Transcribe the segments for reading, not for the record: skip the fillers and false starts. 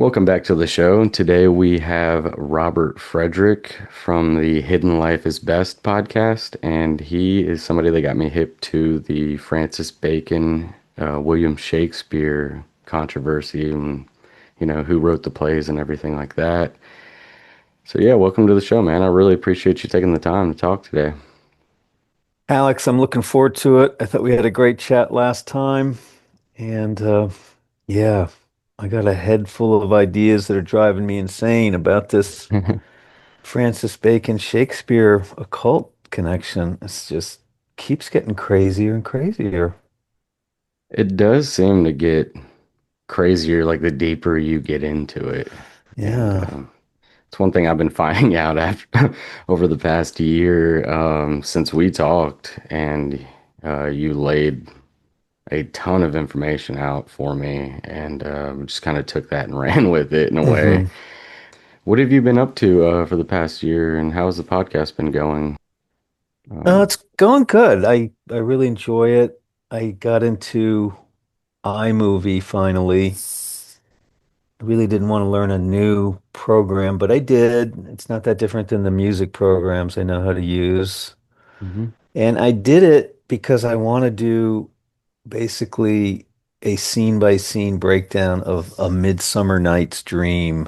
Welcome back to the show. Today we have Robert Frederick from the Hidden Life is Best podcast, and he is somebody that got me hip to the Francis Bacon, William Shakespeare controversy, and who wrote the plays and everything like that. So yeah, welcome to the show, man. I really appreciate you taking the time to talk today. Alex, I'm looking forward to it. I thought we had a great chat last time. And yeah, I got a head full of ideas that are driving me insane about this Francis Bacon Shakespeare occult connection. It's just keeps getting crazier and crazier. It does seem to get crazier like the deeper you get into it, and Yeah. it's one thing I've been finding out after over the past year since we talked, and you laid a ton of information out for me, and just kind of took that and ran with it in a way. hmm What have you been up to for the past year, and how has the podcast been going? It's going good. I really enjoy it. I got into iMovie finally. I really didn't want to learn a new program, but I did. It's not that different than the music programs I know how to use. Mhm. And I did it because I want to do basically a scene by scene breakdown of A Midsummer Night's Dream,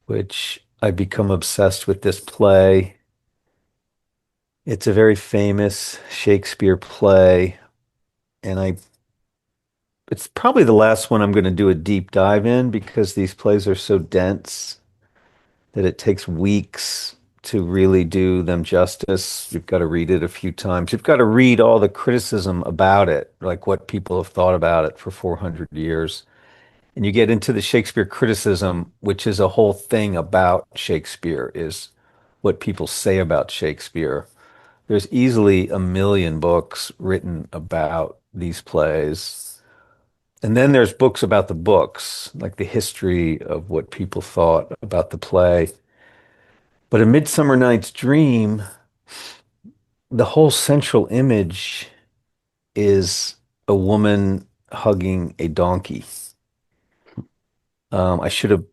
which I've become obsessed with this play. It's a very famous Shakespeare play, and it's probably the last one I'm going to do a deep dive in because these plays are so dense that it takes weeks to really do them justice. You've got to read it a few times. You've got to read all the criticism about it, like what people have thought about it for 400 years. And you get into the Shakespeare criticism, which is a whole thing about Shakespeare, is what people say about Shakespeare. There's easily a million books written about these plays. And then there's books about the books, like the history of what people thought about the play. But A Midsummer Night's Dream, the whole central image is a woman hugging a donkey. I should have.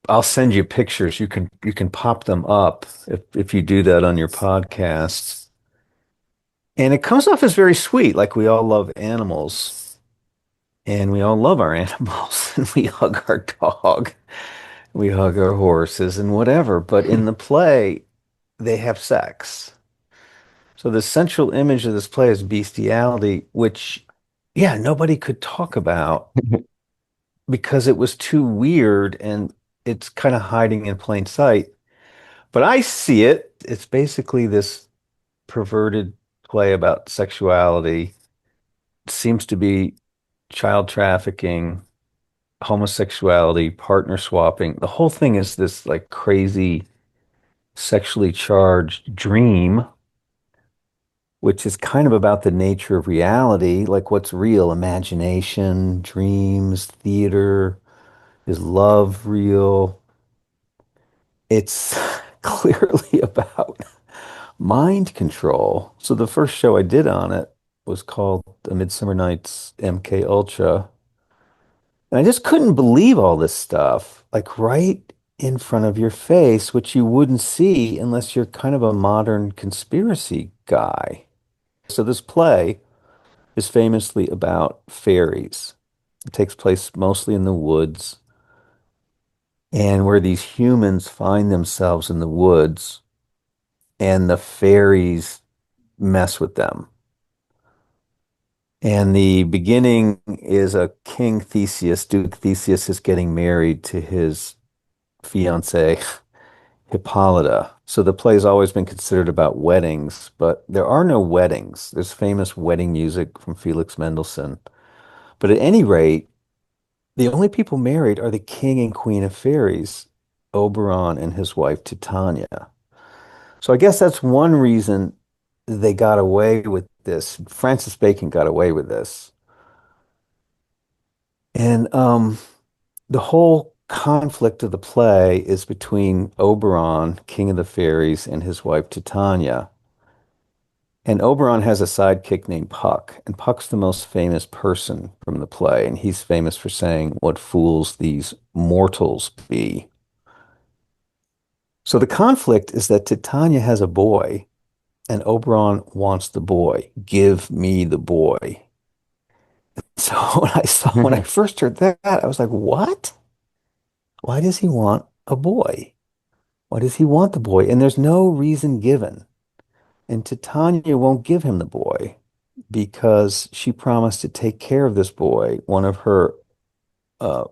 I'll send you pictures. You can pop them up if you do that on your podcast. And it comes off as very sweet, like we all love animals, and we all love our animals, and we hug our dog, we hug our horses, and whatever. But in the play, they have sex. So the central image of this play is bestiality, which, yeah, nobody could talk about because it was too weird and it's kind of hiding in plain sight. But I see it. It's basically this perverted play about sexuality. It seems to be child trafficking, homosexuality, partner swapping. The whole thing is this like crazy sexually charged dream, which is kind of about the nature of reality, like what's real, imagination, dreams, theater. Is love real? It's clearly about mind control. So the first show I did on it was called A Midsummer Night's MK Ultra. And I just couldn't believe all this stuff, like right in front of your face, which you wouldn't see unless you're kind of a modern conspiracy guy. So this play is famously about fairies. It takes place mostly in the woods, and where these humans find themselves in the woods and the fairies mess with them. And the beginning is a King Theseus, Duke Theseus is getting married to his fiancée, Hippolyta. So the play's always been considered about weddings, but there are no weddings. There's famous wedding music from Felix Mendelssohn. But at any rate, the only people married are the king and queen of fairies, Oberon and his wife Titania. So I guess that's one reason they got away with this. Francis Bacon got away with this. And the whole conflict of the play is between Oberon, king of the fairies, and his wife Titania. And Oberon has a sidekick named Puck, and Puck's the most famous person from the play, and he's famous for saying, "What fools these mortals be." So the conflict is that Titania has a boy, and Oberon wants the boy. Give me the boy. So when I first heard that, I was like, "What? Why does he want a boy? Why does he want the boy?" And there's no reason given. And Titania won't give him the boy because she promised to take care of this boy. One of her uh,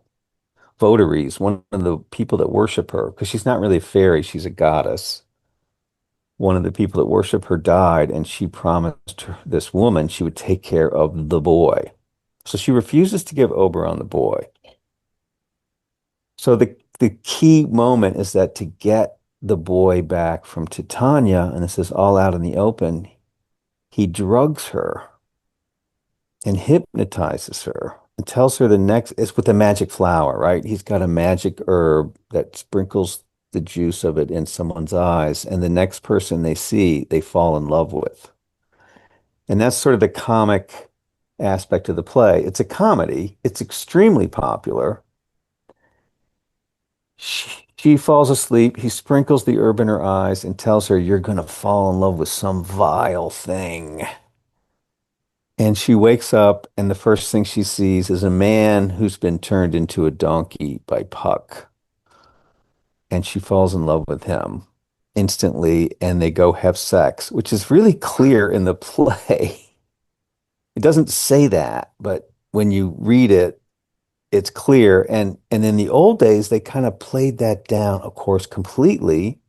votaries, one of the people that worship her, because she's not really a fairy, she's a goddess. One of the people that worship her died, and she promised this woman she would take care of the boy. So she refuses to give Oberon the boy. So the key moment is that to get the boy back from Titania, and this is all out in the open, he drugs her and hypnotizes her and tells her the next, it's with a magic flower, right? He's got a magic herb that sprinkles the juice of it in someone's eyes, and the next person they see, they fall in love with. And that's sort of the comic aspect of the play. It's a comedy, it's extremely popular. She falls asleep. He sprinkles the herb in her eyes and tells her, "You're going to fall in love with some vile thing." And she wakes up, and the first thing she sees is a man who's been turned into a donkey by Puck. And she falls in love with him instantly, and they go have sex, which is really clear in the play. It doesn't say that, but when you read it, it's clear. And in the old days, they kind of played that down, of course, completely.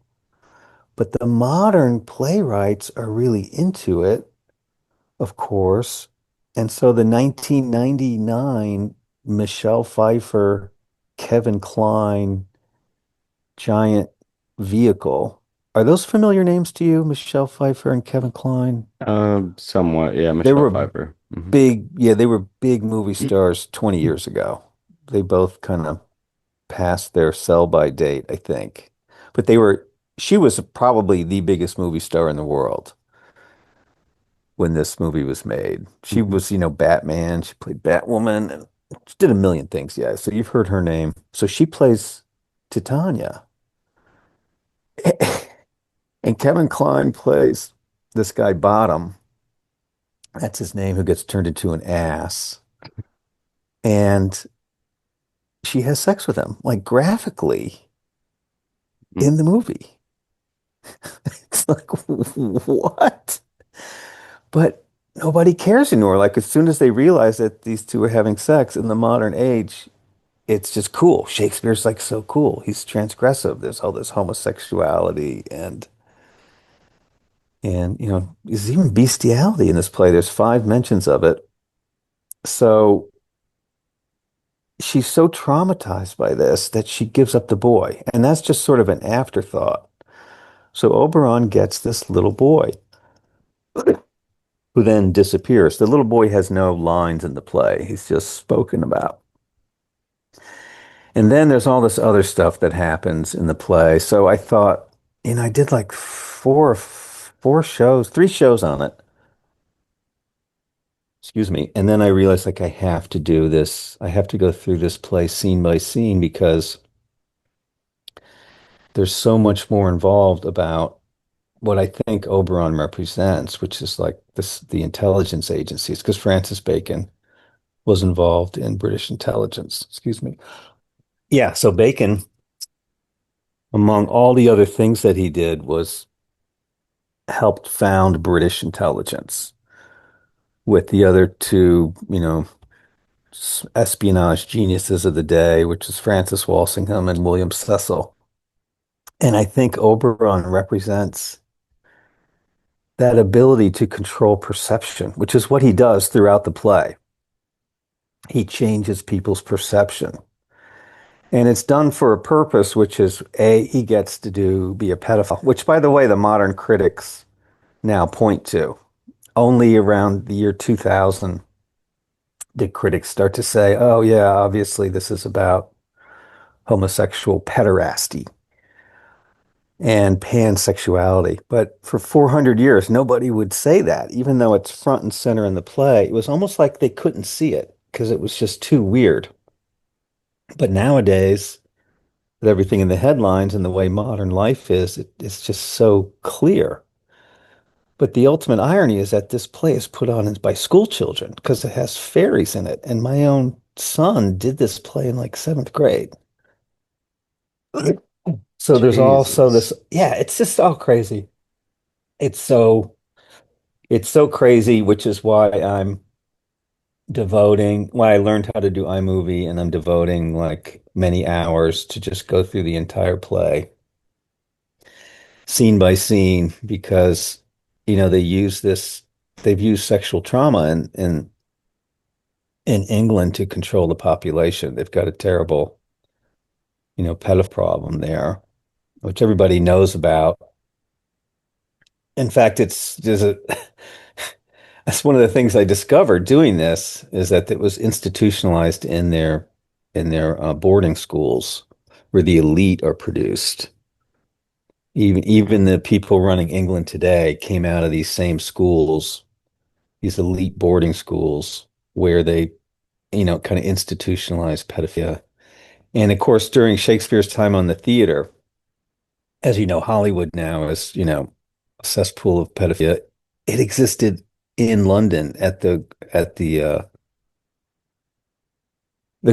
But the modern playwrights are really into it, of course. And so the 1999 Michelle Pfeiffer, Kevin Kline giant vehicle. Are those familiar names to you, Michelle Pfeiffer and Kevin Kline? Somewhat, yeah, They Michelle were Pfeiffer. they were big movie stars 20 years ago. They both kind of passed their sell-by date, I think. But she was probably the biggest movie star in the world when this movie was made. She Mhm. was, Batman. She played Batwoman and she did a million things. Yeah. So you've heard her name. So she plays Titania. And Kevin Kline plays this guy Bottom. That's his name, who gets turned into an ass. And she has sex with him, like graphically in the movie. It's like, what? But nobody cares anymore. Like as soon as they realize that these two are having sex in the modern age, it's just cool. Shakespeare's like so cool. He's transgressive. There's all this homosexuality and there's even bestiality in this play. There's five mentions of it. So she's so traumatized by this that she gives up the boy. And that's just sort of an afterthought. So Oberon gets this little boy who then disappears. The little boy has no lines in the play. He's just spoken about. And then there's all this other stuff that happens in the play. So I thought, I did like four shows, three shows on it. Excuse me. And then I realized like I have to do this. I have to go through this play scene by scene because there's so much more involved about what I think Oberon represents, which is like the intelligence agencies, because Francis Bacon was involved in British intelligence. Excuse me. Yeah, so Bacon, among all the other things that he did, was helped found British intelligence with the other two, espionage geniuses of the day, which is Francis Walsingham and William Cecil. And I think Oberon represents that ability to control perception, which is what he does throughout the play. He changes people's perception. And it's done for a purpose, which is he gets to be a pedophile, which, by the way, the modern critics now point to. Only around the year 2000 did critics start to say, oh, yeah, obviously this is about homosexual pederasty. and pansexuality. But for 400 years, nobody would say that, even though it's front and center in the play. It was almost like they couldn't see it because it was just too weird. But nowadays, with everything in the headlines and the way modern life is, it's just so clear. But the ultimate irony is that this play is put on by school children because it has fairies in it. And my own son did this play in like seventh grade. So there's also this, Jesus. yeah, it's just all crazy. It's so it's so crazy, which is why why I learned how to do iMovie, and I'm devoting like many hours to just go through the entire play, scene by scene, because they've used sexual trauma in England to control the population. They've got a terrible, pedophile problem there, which everybody knows about. In fact, that's one of the things I discovered doing this is that it was institutionalized in their boarding schools where the elite are produced. Even the people running England today came out of these same schools, these elite boarding schools where they, kind of institutionalized pedophilia. And of course, during Shakespeare's time on the theater, as you know, Hollywood now is, a cesspool of pedophilia. It existed in London at the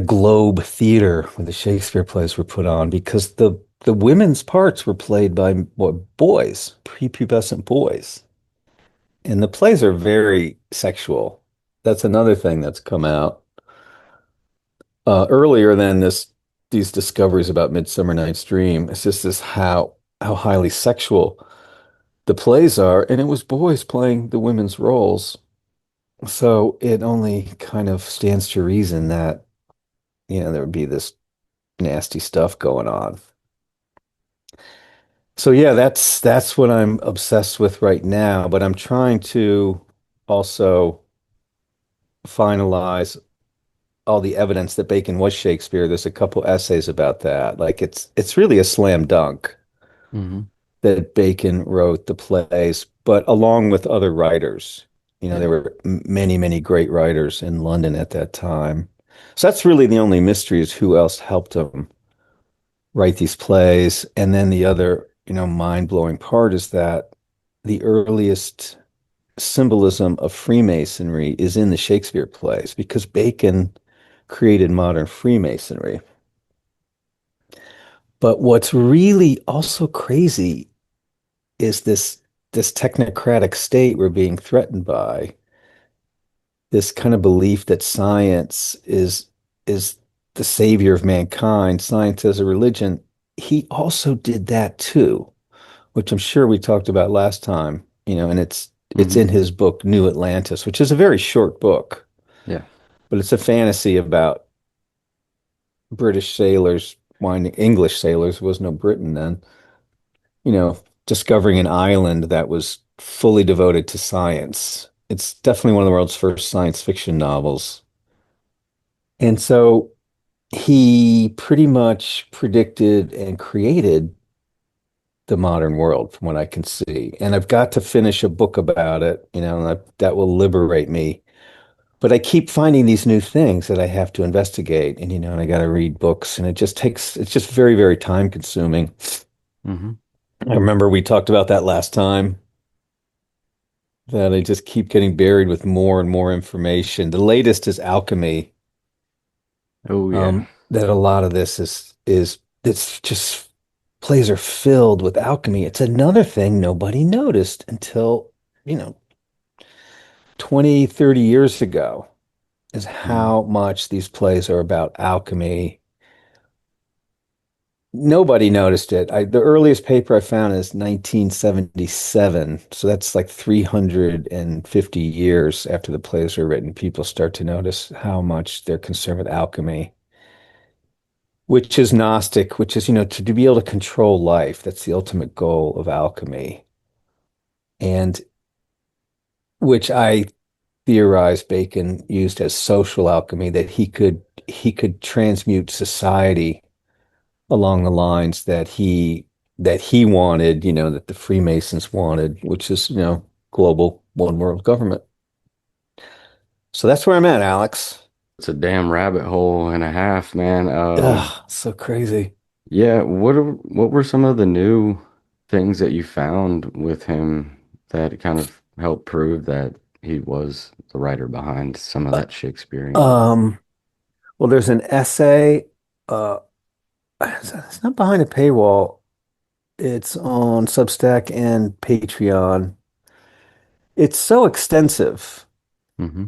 Globe Theater where the Shakespeare plays were put on because the women's parts were played by what, boys, prepubescent boys. And the plays are very sexual. That's another thing that's come out earlier than these discoveries about Midsummer Night's Dream. It's just this how highly sexual the plays are, and it was boys playing the women's roles. So it only kind of stands to reason that, there would be this nasty stuff going on. So yeah, that's what I'm obsessed with right now, but I'm trying to also finalize all the evidence that Bacon was Shakespeare. There's a couple essays about that. Like it's really a slam dunk Hmm. that Bacon wrote the plays, but along with other writers. Yeah. There were many, many great writers in London at that time. So that's really the only mystery is who else helped him write these plays. And then the other, mind-blowing part is that the earliest symbolism of Freemasonry is in the Shakespeare plays because Bacon created modern Freemasonry. But what's really also crazy is this technocratic state we're being threatened by, this kind of belief that science is the savior of mankind, science as a religion. He also did that too, which I'm sure we talked about last time, and it's Hmm. in his book New Atlantis, which is a very short book, Yeah. but it's a fantasy about British sailors, finding English sailors, was no Britain then, discovering an island that was fully devoted to science. It's definitely one of the world's first science fiction novels. And so he pretty much predicted and created the modern world from what I can see. And I've got to finish a book about it, and that will liberate me. But I keep finding these new things that I have to investigate, and I got to read books, and it's just very, very time consuming. Hmm. I remember we talked about that last time, that I just keep getting buried with more and more information. The latest is Alchemy. Oh yeah. That a lot of this is it's just plays are filled with alchemy. It's another thing nobody noticed until, you know, 20, 30 years ago, is Hmm. how much these plays are about alchemy. Nobody noticed it. The earliest paper I found is 1977. So that's like 350 years after the plays were written. People start to notice how much they're concerned with alchemy, which is Gnostic, which is, to be able to control life. That's the ultimate goal of alchemy. And which I theorize Bacon used as social alchemy, that he could transmute society along the lines that he that he wanted, that the Freemasons wanted, which is, global one world government. So that's where I'm at, Alex. It's a damn rabbit hole and a half, man. Ugh, so crazy. Yeah, what were some of the new things that you found with him that kind of helped prove that he was the writer behind some of Uh, that Shakespearean? Um, well, there's an essay. Uh, it's not behind a paywall. It's on Substack and Patreon. It's so extensive, Hmm.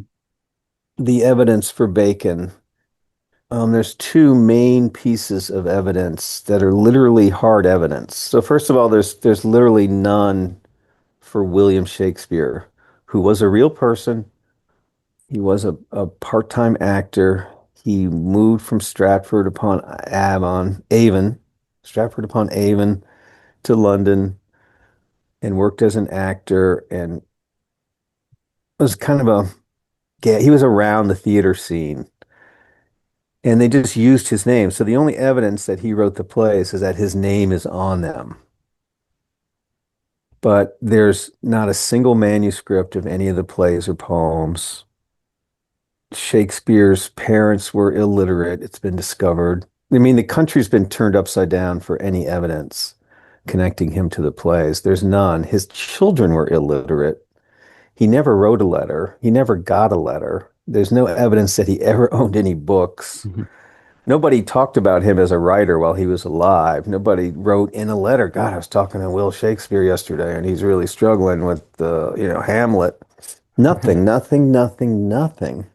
the evidence for Bacon. There's two main pieces of evidence that are literally hard evidence. So first of all, there's literally none for William Shakespeare, who was a real person. He was a part-time actor. He moved from Stratford upon Avon to London and worked as an actor and was kind of yeah, he was around the theater scene. And they just used his name. So the only evidence that he wrote the plays is that his name is on them. But there's not a single manuscript of any of the plays or poems. Shakespeare's parents were illiterate. It's been discovered. I mean, the country's been turned upside down for any evidence connecting him to the plays. There's none. His children were illiterate. He never wrote a letter. He never got a letter. There's no evidence that he ever owned any books. Hmm. Nobody talked about him as a writer while he was alive. Nobody wrote in a letter, God, I was talking to Will Shakespeare yesterday and he's really struggling with Hamlet. Nothing, nothing, nothing, nothing.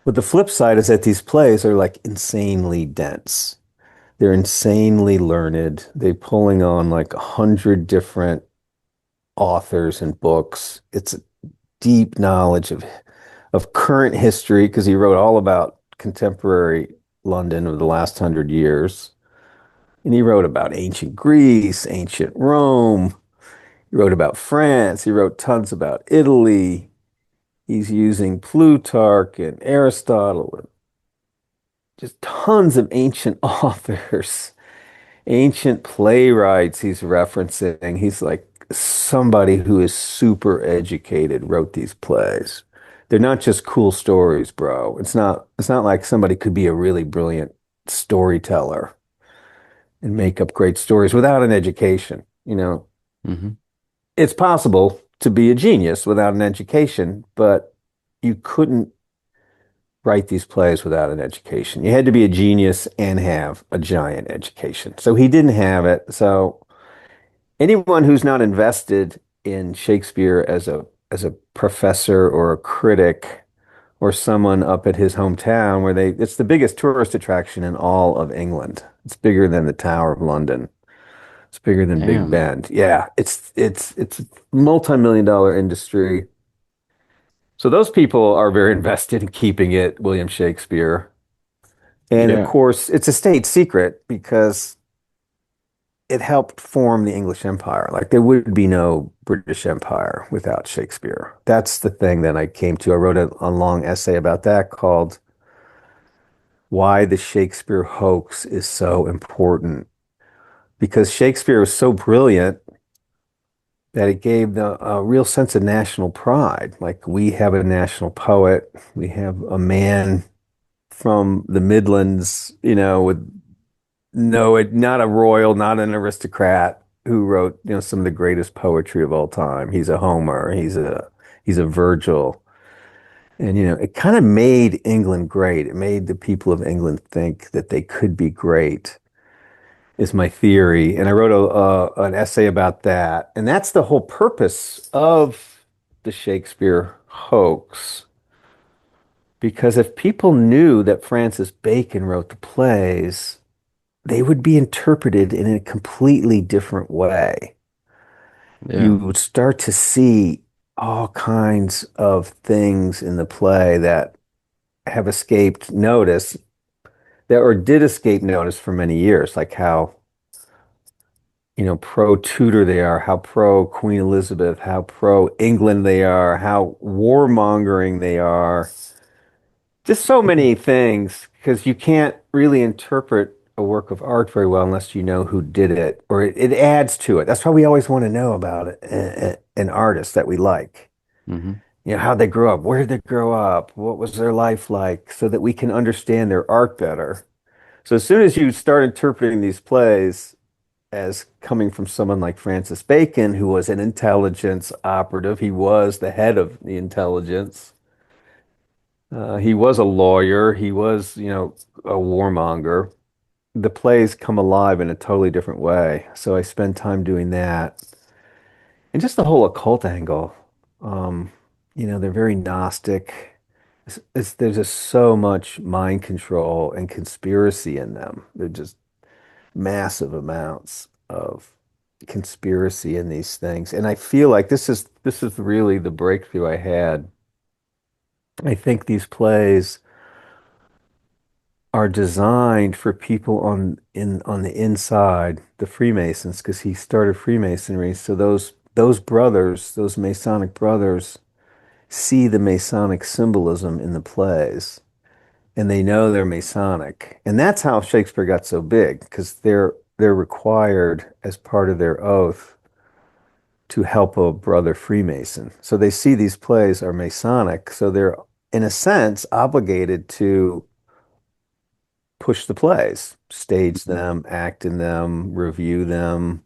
But the flip side is that these plays are like insanely dense. They're insanely learned. They're pulling on like 100 different authors and books. It's a deep knowledge of current history because he wrote all about contemporary London of the last 100 years. And he wrote about ancient Greece, ancient Rome. He wrote about France. He wrote tons about Italy. He's using Plutarch and Aristotle and just tons of ancient authors, ancient playwrights he's referencing. He's like somebody who is super educated wrote these plays. They're not just cool stories, bro. It's not like somebody could be a really brilliant storyteller and make up great stories without an education. Hmm. It's possible to be a genius without an education, but you couldn't write these plays without an education. You had to be a genius and have a giant education. So he didn't have it. So anyone who's not invested in Shakespeare as a professor or a critic or someone up at his hometown where it's the biggest tourist attraction in all of England. It's bigger than the Tower of London. It's bigger than Big Damn. Ben. Yeah, it's a multi-million dollar industry. So those people are very invested in keeping it William Shakespeare. And of Yeah. course, it's a state secret because it helped form the English Empire. Like there would be no British Empire without Shakespeare. That's the thing that I came to. I wrote a long essay about that called Why the Shakespeare Hoax is So Important. Because Shakespeare was so brilliant that it gave a real sense of national pride. Like we have a national poet, we have a man from the Midlands, with not a royal, not an aristocrat who wrote, some of the greatest poetry of all time. He's a Homer, he's a Virgil. And it kind of made England great. It made the people of England think that they could be great, is my theory. And I wrote an essay about that. And that's the whole purpose of the Shakespeare hoax. Because if people knew that Francis Bacon wrote the plays, they would be interpreted in a completely different way. Yeah. You would start to see all kinds of things in the play that have escaped notice, that or did escape notice for many years, like how, pro Tudor they are, how pro Queen Elizabeth, how pro England they are, how warmongering they are. Just so many things because you can't really interpret a work of art very well unless you know who did it, or it adds to it. That's why we always want to know about it, an artist that we like. Hmm. You know, how'd they grow up? Where did they grow up? What was their life like? So that we can understand their art better. So as soon as you start interpreting these plays as coming from someone like Francis Bacon, who was an intelligence operative, he was the head of the intelligence. He was a lawyer. He was, a warmonger. The plays come alive in a totally different way. So I spend time doing that. And just the whole occult angle. Um, they're very Gnostic. There's just so much mind control and conspiracy in them. They're just massive amounts of conspiracy in these things. And I feel like this is really the breakthrough I had. I think these plays are designed for people on the inside, the Freemasons, because he started Freemasonry. So those brothers, those Masonic brothers, see the Masonic symbolism in the plays, and they know they're Masonic. And that's how Shakespeare got so big, because they're required as part of their oath to help a brother Freemason. So they see these plays are Masonic, so they're in a sense obligated to push the plays, stage them, act in them, review them,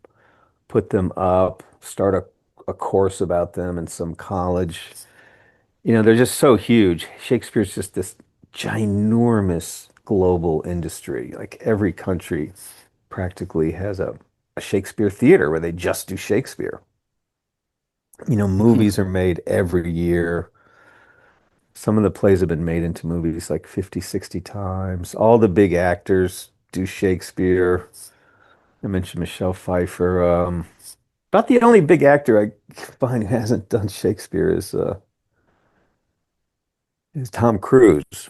put them up, start a course about them in some college. They're just so huge. Shakespeare's just this ginormous global industry. Like every country practically has a Shakespeare theater where they just do Shakespeare. Movies are made every year. Some of the plays have been made into movies like 50, 60 times. All the big actors do Shakespeare. I mentioned Michelle Pfeiffer. About the only big actor I find who hasn't done Shakespeare is Tom Cruise.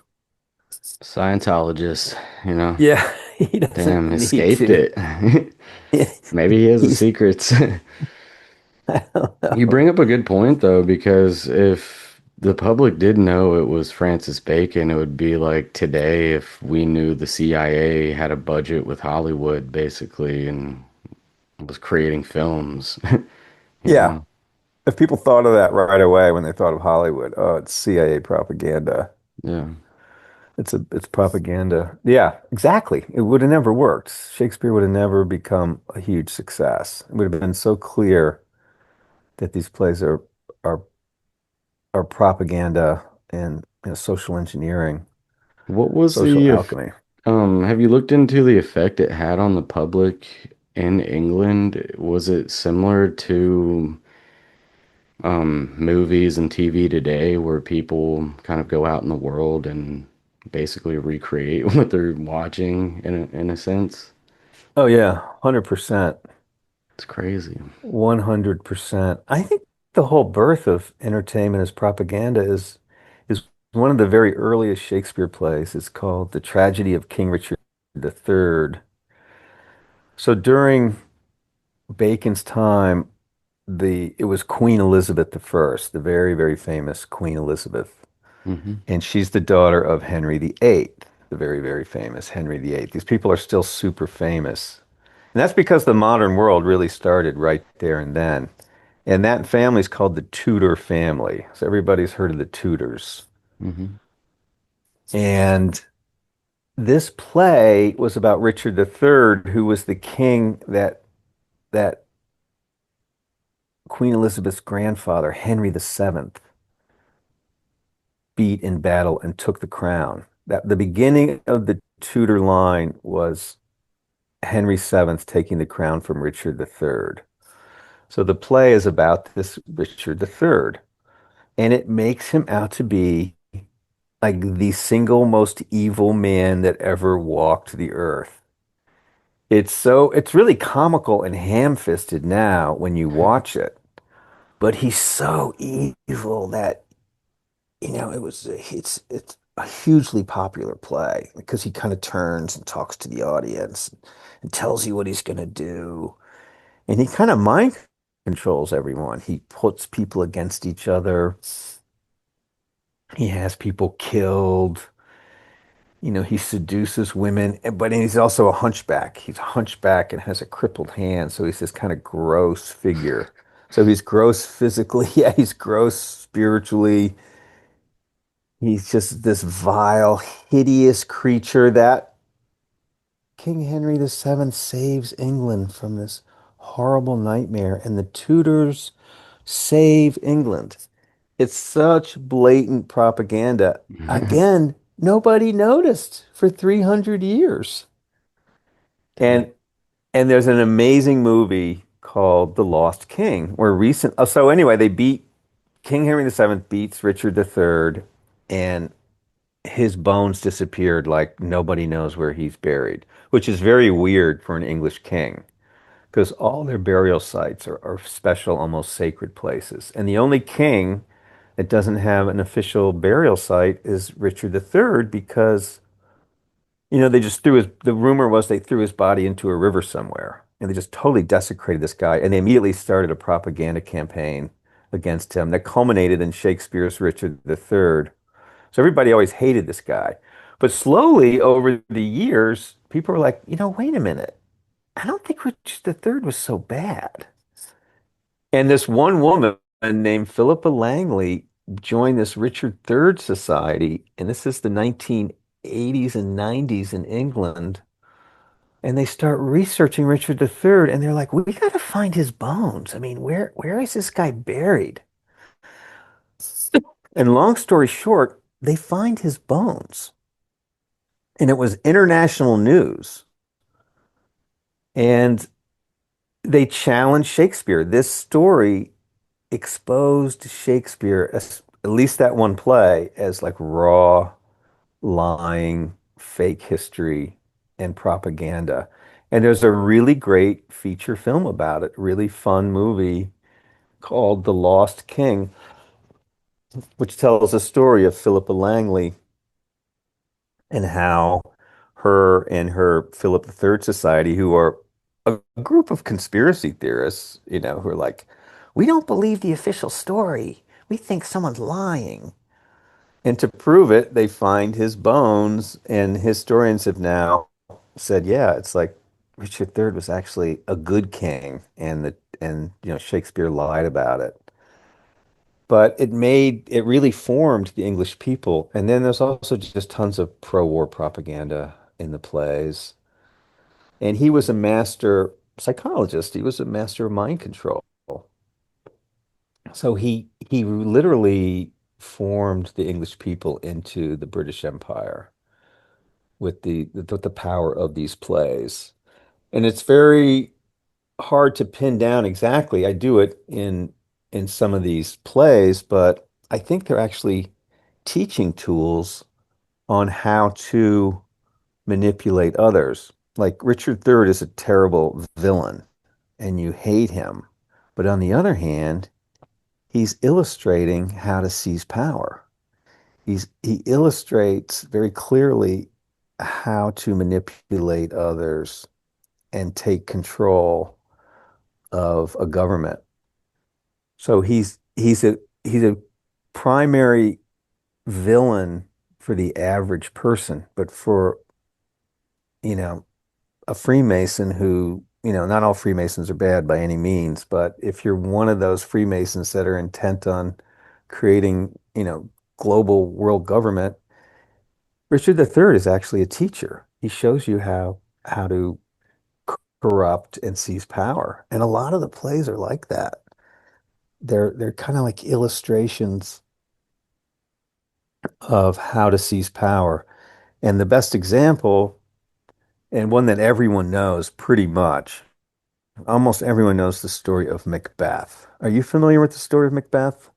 Scientologist, you know, Yeah, he doesn't damn, need escaped to. it. Maybe he has the He's, secrets. I don't You know. bring up a good point though, because if the public did know it was Francis Bacon, it would be like today if we knew the CIA had a budget with Hollywood basically and was creating films, you Yeah, know? if people thought of that right away when they thought of Hollywood, oh, it's CIA propaganda. Yeah. It's propaganda. Yeah, exactly. It would have never worked. Shakespeare would have never become a huge success. It would have been so clear that these plays are are propaganda and social engineering, What was social the if alchemy. have you looked into the effect it had on the public in England? Was it similar to movies and TV today where people kind of go out in the world and basically recreate what they're watching in a sense? Oh yeah, 100%. It's crazy. 100%. I think the whole birth of entertainment as propaganda is one of the very earliest Shakespeare plays. It's called The Tragedy of King Richard III. So during Bacon's time, it was Queen Elizabeth I, the very, very famous Queen Elizabeth. Hmm. And she's the daughter of Henry VIII, the very, very famous Henry VIII. These people are still super famous. And that's because the modern world really started right there and then. And that family is called the Tudor family. So everybody's heard of the Tudors. Hmm. And this play was about Richard III, who was the king that Queen Elizabeth's grandfather, Henry VII, beat in battle and took the crown. That the beginning of the Tudor line was Henry VII taking the crown from Richard III. So the play is about this Richard III, and it makes him out to be like the single most evil man that ever walked the earth. It's really comical and ham-fisted now when you watch it, but he's so evil that it's a hugely popular play because he kind of turns and talks to the audience and tells you what he's going to do. And he kind of mind controls everyone. He puts people against each other. He has people killed. he seduces women, but he's also a hunchback. He's a hunchback and has a crippled hand, so he's this kind of gross figure. So he's gross physically, yeah, he's gross spiritually. He's just this vile, hideous creature that King Henry VII saves England from this horrible nightmare, and the Tudors save England. It's such blatant propaganda. Again, nobody noticed for 300 years. Dang. And and there's an amazing movie called The Lost King, where so anyway, they beat King Henry VII beats Richard III, and his bones disappeared like nobody knows where he's buried, which is very weird for an English king because all their burial sites are special, almost sacred places. And the only king that doesn't have an official burial site is Richard III because, they just the rumor was they threw his body into a river somewhere and they just totally desecrated this guy. And they immediately started a propaganda campaign against him that culminated in Shakespeare's Richard III. So everybody always hated this guy. But slowly over the years, people were like, wait a minute. I don't think Richard III was so bad. And this one woman named Philippa Langley joined this Richard III Society, and this is the 1980s and 90s in England. And they start researching Richard III, and they're like, we got to find his bones. I mean, where is this guy buried? And long story short, they find his bones. And it was international news. And they challenged Shakespeare. This story exposed Shakespeare, at least that one play, as like raw, lying, fake history and propaganda. And there's a really great feature film about it, really fun movie called The Lost King, which tells a story of Philippa Langley and how her and her Philip III Society, who are a group of conspiracy theorists, who are like, we don't believe the official story. We think someone's lying. And to prove it, they find his bones, and historians have now said, yeah, it's like Richard III was actually a good king, and Shakespeare lied about it. But it really formed the English people. And then there's also just tons of pro-war propaganda in the plays. And he was a master psychologist. He was a master of mind control. So he literally formed the English people into the British Empire with the power of these plays. And it's very hard to pin down exactly. I do it in some of these plays, but I think they're actually teaching tools on how to manipulate others. Like Richard III is a terrible villain and you hate him. But on the other hand, he's illustrating how to seize power. He illustrates very clearly how to manipulate others and take control of a government. So he's a primary villain for the average person, but for, you know, a Freemason who, not all Freemasons are bad by any means, but if you're one of those Freemasons that are intent on creating, global world government, Richard III is actually a teacher. He shows you how to corrupt and seize power. And a lot of the plays are like that. They're kind of like illustrations of how to seize power. And the best example, and one that everyone knows pretty much, almost everyone knows the story of Macbeth. Are you familiar with the story of Macbeth?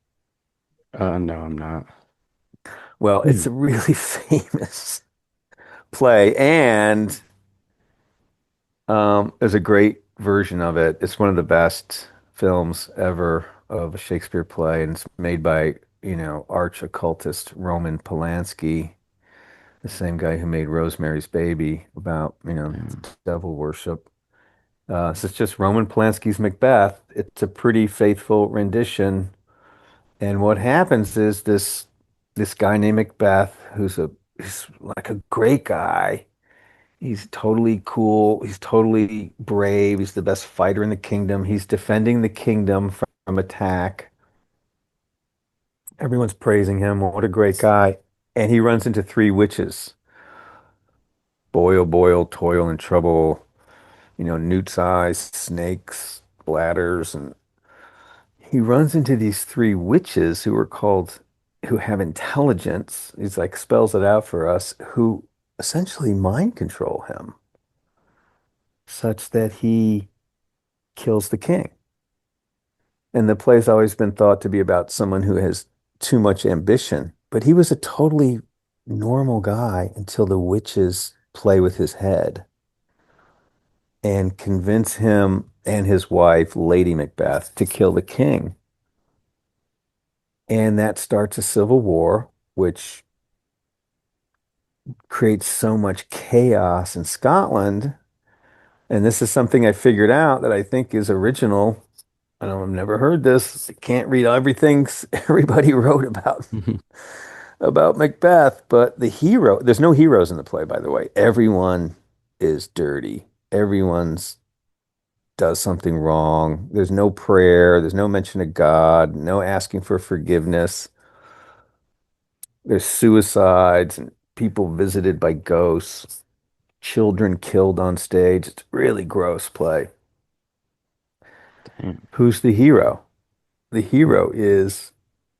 No, I'm not. Well, Hmm. it's a really famous play, and there's a great version of it. It's one of the best films ever of a Shakespeare play, and it's made by, arch occultist Roman Polanski, the same guy who made Rosemary's Baby about, Yeah. devil worship. So it's just Roman Polanski's Macbeth. It's a pretty faithful rendition. And what happens is this guy named Macbeth, who's he's like a great guy. He's totally cool. He's totally brave. He's the best fighter in the kingdom. He's defending the kingdom from attack. Everyone's praising him. What a great guy. And he runs into three witches. Boil, boil, toil and trouble. Newt's eyes, snakes, bladders, and he runs into these three witches who have intelligence. He's like spells it out for us, who essentially mind control him such that he kills the king. And the play's always been thought to be about someone who has too much ambition, but he was a totally normal guy until the witches play with his head and convince him and his wife, Lady Macbeth, to kill the king. And that starts a civil war, which creates so much chaos in Scotland. And this is something I figured out that I think is original. I don't, I've never heard this. I can't read everything everybody wrote about Macbeth, but there's no heroes in the play, by the way. Everyone is dirty. Everyone's does something wrong. There's no prayer, there's no mention of God, no asking for forgiveness. There's suicides and people visited by ghosts, children killed on stage. It's really gross play. Damn, Who's the hero? The hero is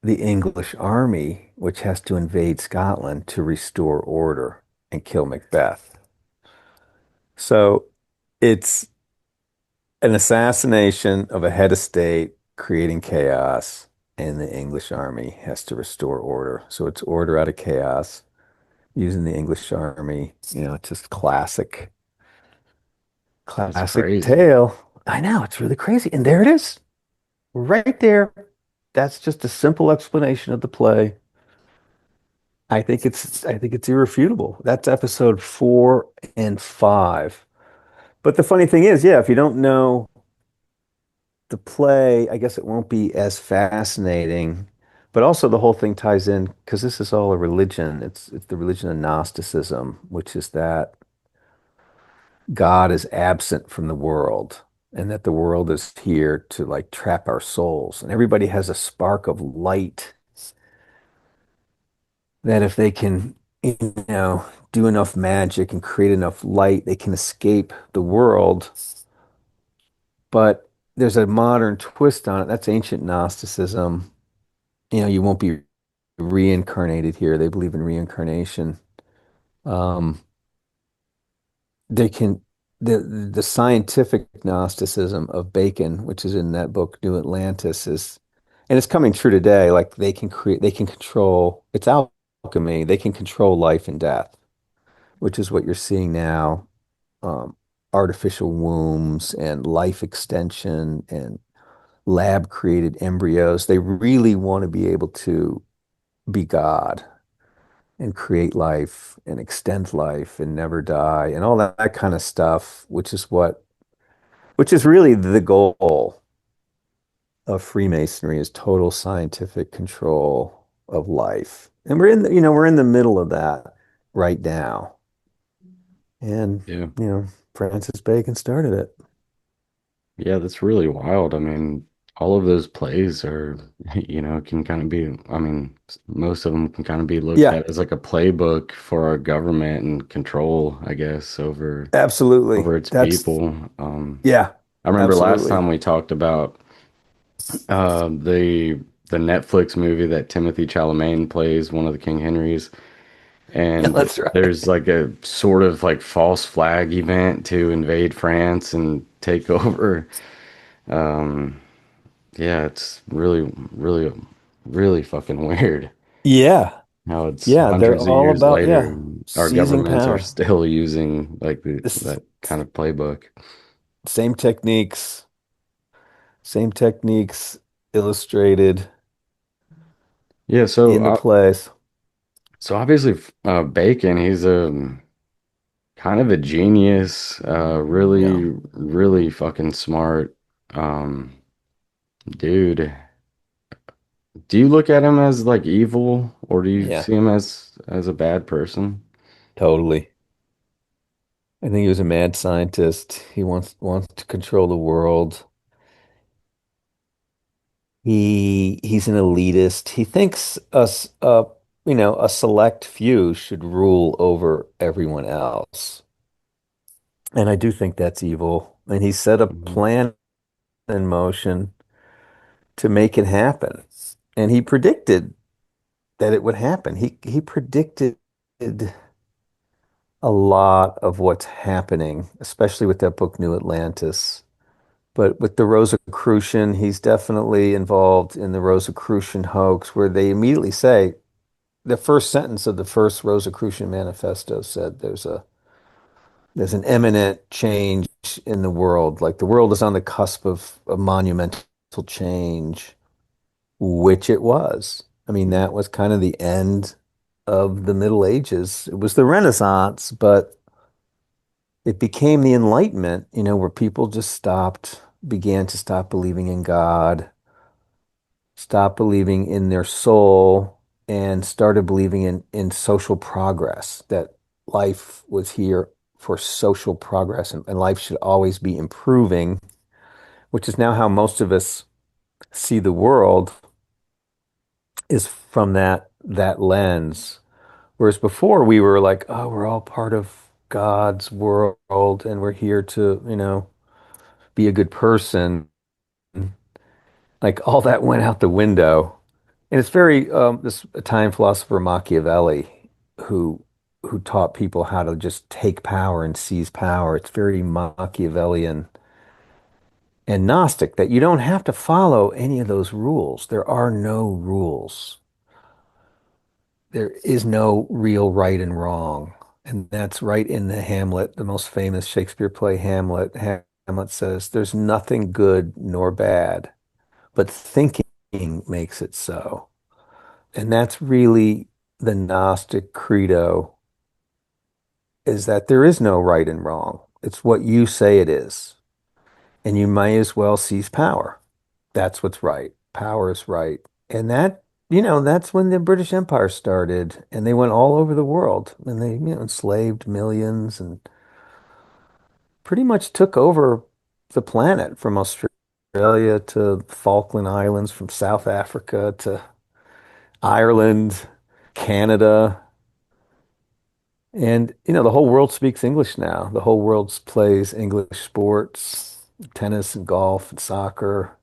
the English army, which has to invade Scotland to restore order and kill Macbeth. So it's an assassination of a head of state, creating chaos, and the English army has to restore order. So it's order out of chaos using the English army. It's just that's classic crazy. tale. I know, it's really crazy. And there it is, right there. That's just a simple explanation of the play. I think it's irrefutable. That's episode 4 and 5. But the funny thing is, yeah, if you don't know the play, I guess it won't be as fascinating. But also the whole thing ties in because this is all a religion. It's the religion of Gnosticism, which is that God is absent from the world and that the world is here to like trap our souls. And everybody has a spark of light that if they can, do enough magic and create enough light, they can escape the world. But there's a modern twist on it. That's ancient Gnosticism. You won't be reincarnated here. They believe in reincarnation. Um, they can the scientific Gnosticism of Bacon, which is in that book, New Atlantis, and it's coming true today. Like they can control. It's alchemy. They can control life and death, which is what you're seeing now. Um, Artificial wombs and life extension and lab created embryos. They really want to be able to be God and create life and extend life and never die and all that kind of stuff, which is really the goal of Freemasonry is total scientific control of life. And we're in the middle of that right now. And, Yeah. Francis Bacon started it. Yeah, that's really wild. I mean, all of those plays are, can kind of be, I mean, most of them can kind of be looked Yeah, at as like a playbook for our government and control, I guess, over absolutely. its people. Yeah, I remember last absolutely. time we talked about the Netflix movie that Timothy Chalamet plays one of the King Henrys, Yeah, and that's right. there's like a sort of like false flag event to invade France and take over. Um, yeah, it's really, really, really fucking weird Yeah, how it's yeah, they're hundreds of all years about, later, yeah, our seizing governments are power. still using like This that kind of playbook. same techniques, same techniques illustrated Yeah, in the plays. so obviously, Bacon, he's a kind of a genius, Yeah. really, really fucking smart, dude. Do you look at him as like evil, or do you Yeah, see him as a bad person? totally. I think he was a mad scientist. He wants to control the world. He's an elitist. He thinks us a select few should rule over everyone else. And I do think that's evil. And he set a Hmm. plan in motion to make it happen. And he predicted that it would happen. He predicted a lot of what's happening, especially with that book New Atlantis. But with the Rosicrucian, he's definitely involved in the Rosicrucian hoax, where they immediately say the first sentence of the first Rosicrucian manifesto said there's an imminent change in the world. Like the world is on the cusp of a monumental change, which it was. I mean, that was kind of the end of the Middle Ages. It was the Renaissance, but it became the Enlightenment, where people just began to stop believing in God, stop believing in their soul, and started believing in social progress, that life was here for social progress and life should always be improving, which is now how most of us see the world, is from that lens. Whereas before we were like, oh, we're all part of God's world and we're here to, be a good person. Like all that went out the window. And it's very this Italian philosopher Machiavelli who who taught people how to just take power and seize power. It's very Machiavellian and Gnostic that you don't have to follow any of those rules. There are no rules. There is no real right and wrong. And that's right in the Hamlet, the most famous Shakespeare play, Hamlet. Hamlet says, there's nothing good nor bad, but thinking makes it so. And that's really the Gnostic credo, is that there is no right and wrong. It's what you say it is. And you may as well seize power. That's what's right. Power is right. And that's when the British Empire started and they went all over the world and they, enslaved millions and pretty much took over the planet from Australia to Falkland Islands, from South Africa to Ireland, Canada. And, the whole world speaks English now. The whole world plays English sports, tennis and golf and soccer,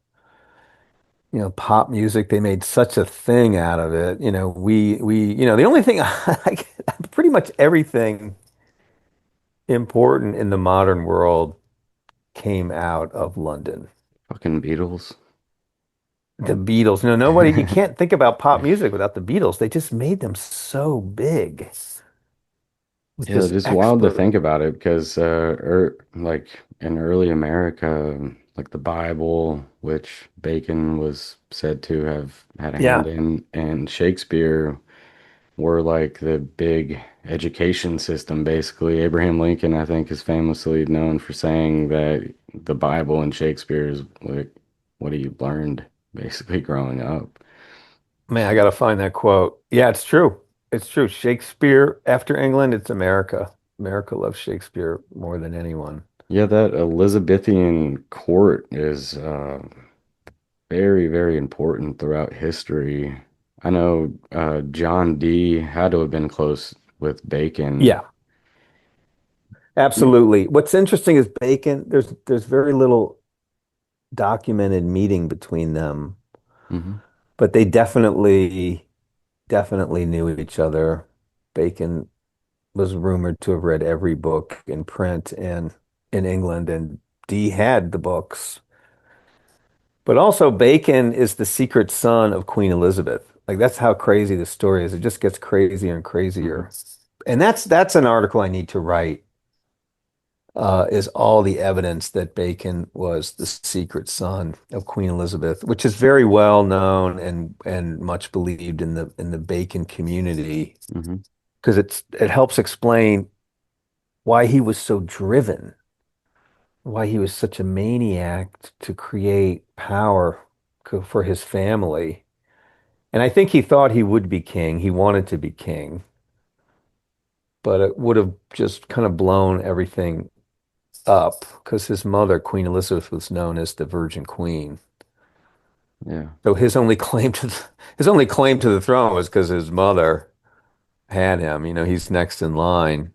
pop music. They made such a thing out of it. The only thing, like, pretty much everything important in the modern world came out of London. Fucking Beatles. The Beatles, you can't think about pop music without the Beatles. They just made them so big with Yeah, this it's wild to expert. think about it because, like in early America, like the Bible, which Bacon was said to have had a hand Yeah. in, and Shakespeare were like the big education system, basically. Abraham Lincoln, I think, is famously known for saying that the Bible and Shakespeare is like what he learned basically growing up. Man, I gotta find that quote. Yeah, it's true. It's true. Shakespeare, after England, it's America. America loves Shakespeare more than anyone. Yeah, that Elizabethan court is very, very important throughout history. I know John Dee had to have been close with Bacon. Yeah, absolutely. What's interesting is Bacon, there's very little documented meeting between them, Hmm. but they definitely knew each other. Bacon was rumored to have read every book in print and in England, and Dee had the books. But also, Bacon is the secret son of Queen Elizabeth. Like that's how crazy the story is. It just gets crazier and Hmm. crazier. And that's an article I need to write. Is all the evidence that Bacon was the secret son of Queen Elizabeth, which is very well known and much believed in the Bacon community, Hmm. because it helps explain why he was so driven, why he was such a maniac to create power for his family. And I think he thought he would be king. He wanted to be king, but it would have just kind of blown everything up because his mother, Queen Elizabeth, was known as the Virgin Queen. Yeah. So his only claim to the throne was because his mother had him. You know, he's next in line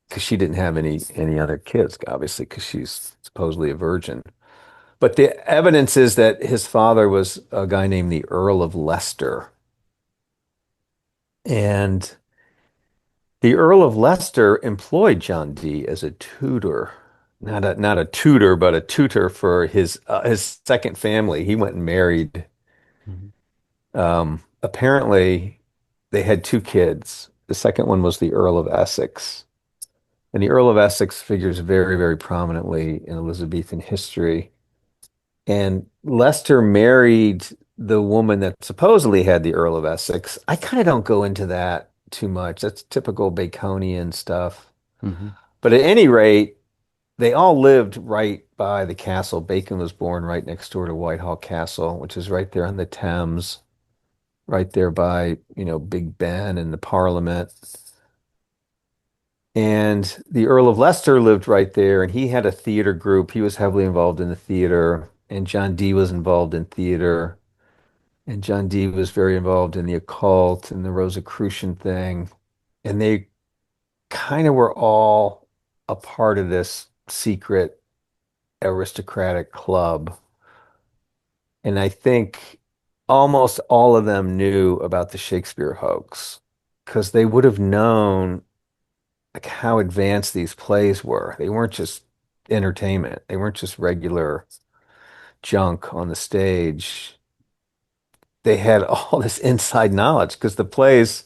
because she didn't have any other kids, obviously, because she's supposedly a virgin. But the evidence is that his father was a guy named the Earl of Leicester. And the Earl of Leicester employed John Dee as a tutor. Not a tutor, but a tutor for his second family. He went and married. Mhm. Apparently, they had two kids. The second one was the Earl of Essex. And the Earl of Essex figures very, very prominently in Elizabethan history. And Leicester married the woman that supposedly had the Earl of Essex. I kind of don't go into that too much. That's typical Baconian stuff. Mhm. But at any rate, they all lived right by the castle. Bacon was born right next door to Whitehall Castle, which is right there on the Thames, right there by, Big Ben and the Parliament. And the Earl of Leicester lived right there, and he had a theater group. He was heavily involved in the theater, and John Dee was involved in theater. And John Dee was very involved in the occult and the Rosicrucian thing. And they kind of were all a part of this secret aristocratic club. And I think almost all of them knew about the Shakespeare hoax because they would have known like how advanced these plays were. They weren't just entertainment. They weren't just regular junk on the stage. They had all this inside knowledge because the plays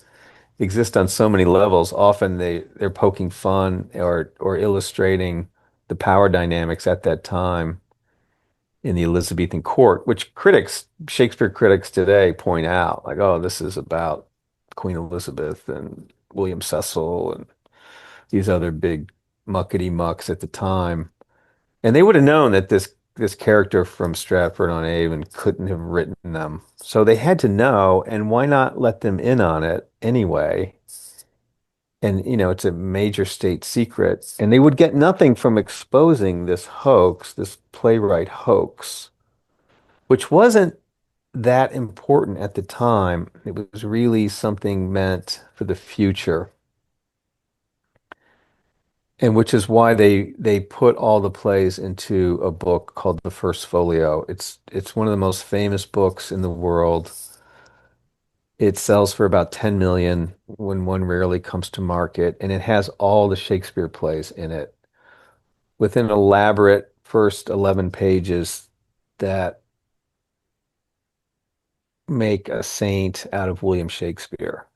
exist on so many levels. Often they're poking fun or illustrating the power dynamics at that time in the Elizabethan court, which Shakespeare critics today point out, like, oh, this is about Queen Elizabeth and William Cecil and these other big muckety mucks at the time. And they would have known that this character from Stratford-on-Avon couldn't have written them. So they had to know, and why not let them in on it anyway? And it's a major state secret, and they would get nothing from exposing this hoax, this playwright hoax, which wasn't that important at the time. It was really something meant for the future. And which is why they put all the plays into a book called The First Folio. It's one of the most famous books in the world. It sells for about 10 million when one rarely comes to market, and it has all the Shakespeare plays in it with an elaborate first 11 pages that make a saint out of William Shakespeare.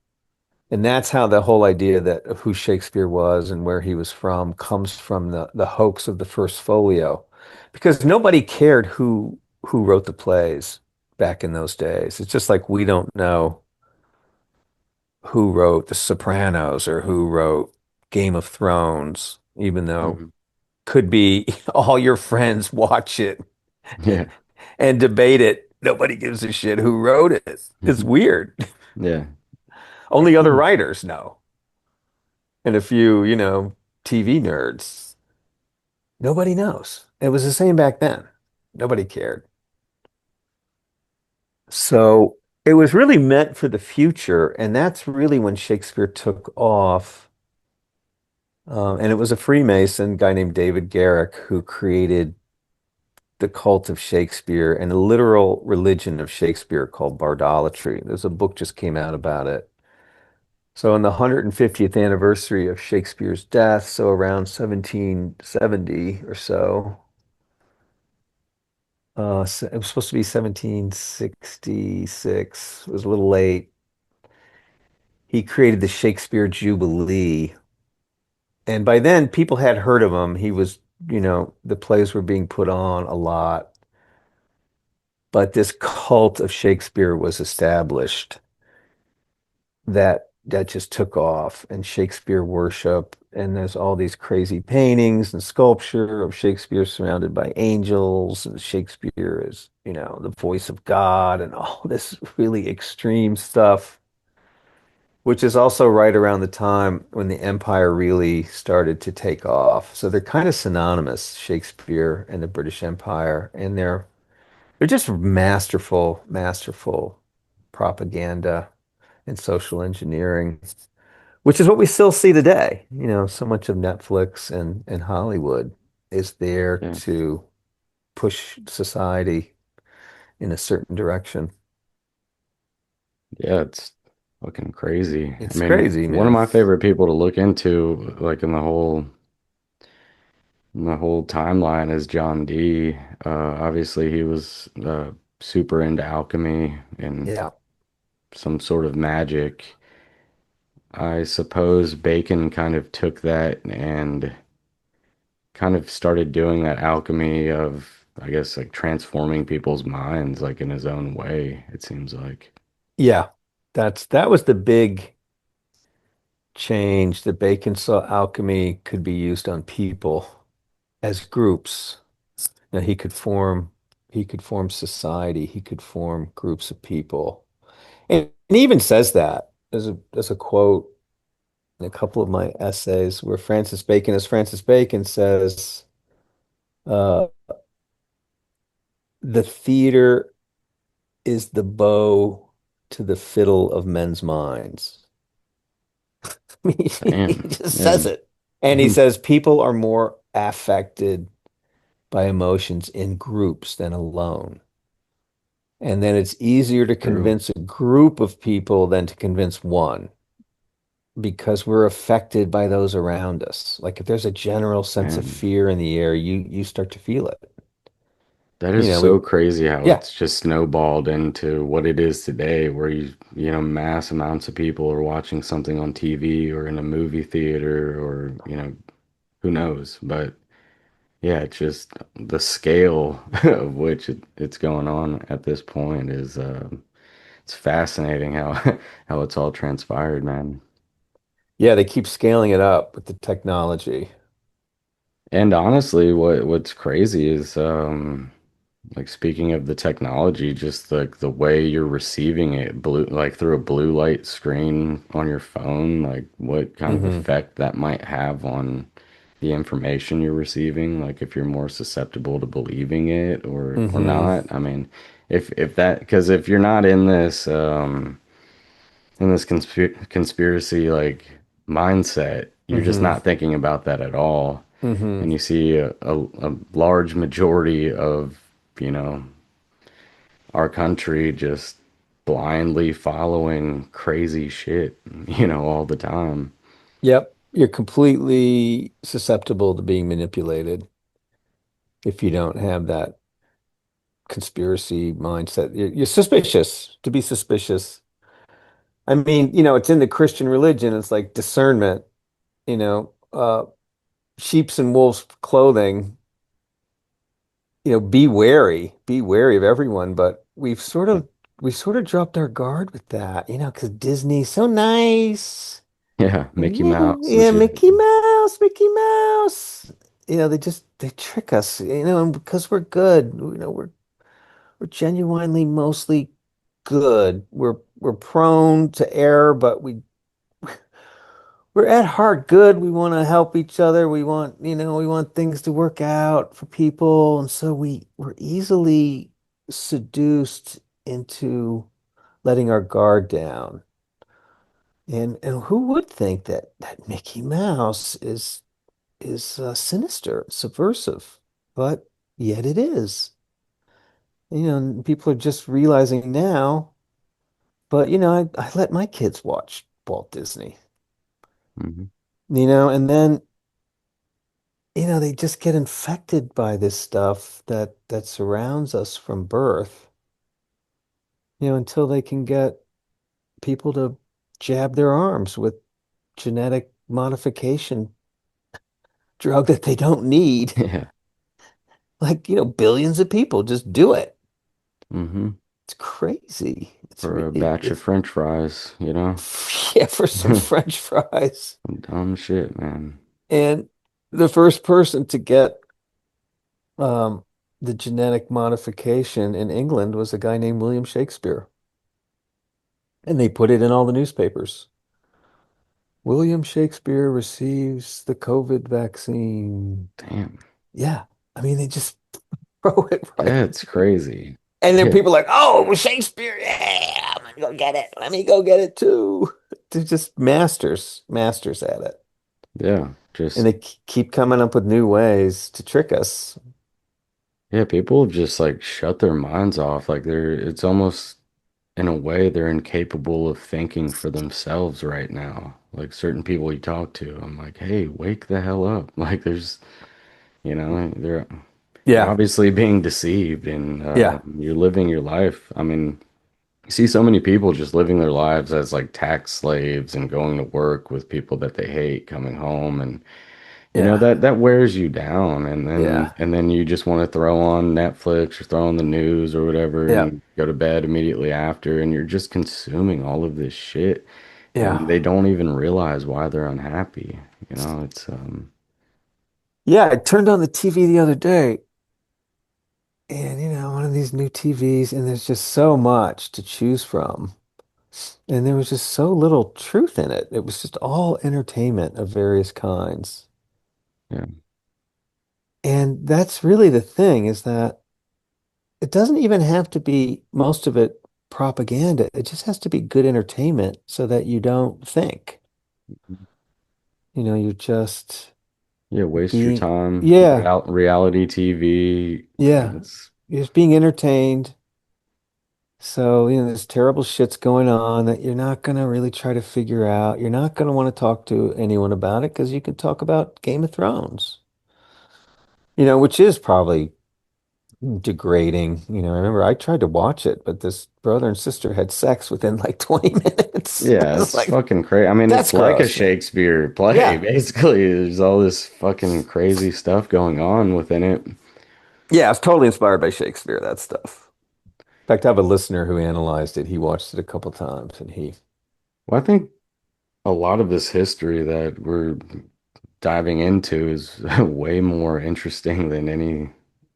And that's how the whole idea that of who Shakespeare was and where he was from comes from the hoax of the first folio. Because nobody cared who wrote the plays back in those days. It's just like we don't know who wrote The Sopranos or who wrote Game of Thrones, even though Mhm. could be all your friends watch it Yeah. and debate it. Nobody gives a shit who wrote it. It's weird. Yeah. Only other writers know. And a few, TV nerds. Nobody knows. It was the same back then. Nobody cared. So it was really meant for the future. And that's really when Shakespeare took off. And it was a Freemason guy named David Garrick who created the cult of Shakespeare and a literal religion of Shakespeare called bardolatry. There's a book just came out about it. So on the 150th anniversary of Shakespeare's death, so around 1770 or so, it was supposed to be 1766. It was a little late. He created the Shakespeare Jubilee. And by then, people had heard of him. He was, the plays were being put on a lot. But this cult of Shakespeare was established that that just took off, and Shakespeare worship, and there's all these crazy paintings and sculpture of Shakespeare surrounded by angels, and Shakespeare is, the voice of God, and all this really extreme stuff, which is also right around the time when the empire really started to take off. So they're kind of synonymous, Shakespeare and the British Empire, and they're just masterful, masterful propaganda and social engineering, which is what we still see today. So much of Netflix and Hollywood is there Yeah. to push society in a certain direction. Yeah, it's fucking crazy. I It's mean, crazy, one of man. my favorite people to look into, like in the whole timeline, is John Dee. Obviously, he was super into alchemy and Yeah. some sort of magic. I suppose Bacon kind of took that and kind of started doing that alchemy of, I guess, like transforming people's minds, like in his own way, it seems like. Yeah. That was the big change that Bacon saw alchemy could be used on people as groups. Now he could form society, he could form groups of people. And he even says that. There's a quote in a couple of my essays where Francis Bacon says, uh, the theater is the bow to the fiddle of men's minds. He Damn. just Yeah. says it. And he says people are more affected by emotions in groups than alone. And then it's easier to True. convince a group of people than to convince one because we're affected by those around us. Like if there's a general sense of Man, fear in the air, you start to feel it. that You is know, so we crazy how Yeah. it's just snowballed into what it is today, where mass amounts of people are watching something on TV or in a movie theater or, who knows. But yeah, it's just the scale of which it's going on at this point is it's fascinating how how it's all transpired, man. Yeah, they keep scaling it up with the technology. And honestly, what's crazy is like speaking of the technology, just like the way you're receiving it, blue like through a blue light screen on your phone, like what kind of Hmm. effect that might have on the information you're receiving, like if you're more susceptible to believing it or Hmm. not. I mean, if that because if you're not in this conspiracy like mindset, you're just Hmm. not thinking about that at all. Hmm. And you see a large majority of, you know, our country just blindly following crazy shit, all the time. Yep. You're completely susceptible to being manipulated if you don't have that conspiracy mindset. You're suspicious to be suspicious. I mean, it's in the Christian religion. It's like discernment, sheep's and wolf's clothing. Be wary of everyone. But we sort of dropped our guard with that, because Disney's so nice. Yeah, Mickey Yeah, Mouse and yeah, shit. Mickey Mouse, Mickey Mouse. They trick us, and because we're good, we're genuinely mostly good. We're prone to error, but we're at heart good. We want to help each other. We want things to work out for people. And so we're easily seduced into letting our guard down. And who would think that Mickey Mouse is sinister, subversive, but yet it is. And people are just realizing now, but I let my kids watch Walt Disney, Hmm. and then they just get infected by this stuff that surrounds us from birth, until they can get people to jab their arms with genetic modification drug that they don't need. Yeah. Like, billions of people just do it. Hmm. It's crazy. It's for a really batch of it's French fries, you know? yeah, for some French fries. Dumb shit, man. And the first person to get um, the genetic modification in England was a guy named William Shakespeare. And they put it in all the newspapers. William Shakespeare receives the COVID vaccine. Damn. Yeah. I mean, they just throw it right in That's there. crazy. And then Yeah. people are like, oh, Shakespeare. Yeah, I'm gonna go get it. Let me go get it too. They're just masters at it. Yeah. And Just, they keep coming up with new ways to trick us. yeah, people just like shut their minds off. Like it's almost in a way they're incapable of thinking for themselves right now. Like certain people you talk to, I'm like, hey, wake the hell up. Like you're Yeah. obviously being deceived and Yeah. you're living your life. I mean, you see so many people just living their lives as like tax slaves and going to work with people that they hate, coming home and Yeah. that wears you down and Yeah. then you just want to throw on Netflix or throw on the news or whatever Yeah. and go to bed immediately after and you're just consuming all of this shit and Yeah. they don't even realize why they're unhappy. It's Yeah. I turned on the TV the other day and, one of these new TVs, and there's just so much to choose from. And there was just so little truth in it. It was just all entertainment of various kinds. yeah. And that's really the thing is that it doesn't even have to be most of it propaganda. It just has to be good entertainment so that you don't think. You're just Yeah, waste your being, time. yeah, Reality TV. yeah. It's You're just being entertained. So, there's terrible shits going on that you're not going to really try to figure out. You're not going to want to talk to anyone about it because you can talk about Game of Thrones, which is probably degrading. I remember I tried to watch it, but this brother and sister had sex within like 20 minutes. I yeah, was it's like, fucking crazy. I mean, that's it's like a gross, man. Shakespeare play, Yeah. basically. There's all this fucking crazy stuff going on within it. Yeah, it's totally inspired by Shakespeare, that stuff. In fact, I have a listener who analyzed it. He watched it a couple times and he, Well, I think a lot of this history that we're diving into is way more interesting than any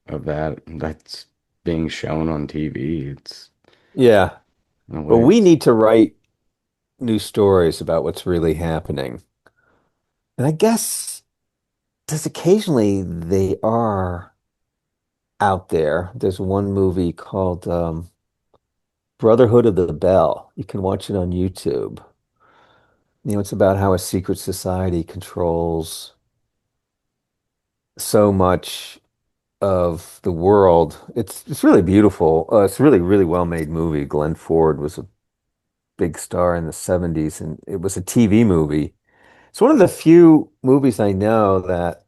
of that's being shown on TV. It's yeah. in a But way, we need to write new stories about what's really happening. And I guess because occasionally they are out there. There's one movie called Brotherhood of the Bell. You can watch it on YouTube. It's about how a secret society controls so much of the world. It's really beautiful. It's a really, really well-made movie. Glenn Ford was a big star in the 70s, and it was a TV movie. It's one of the few movies I know that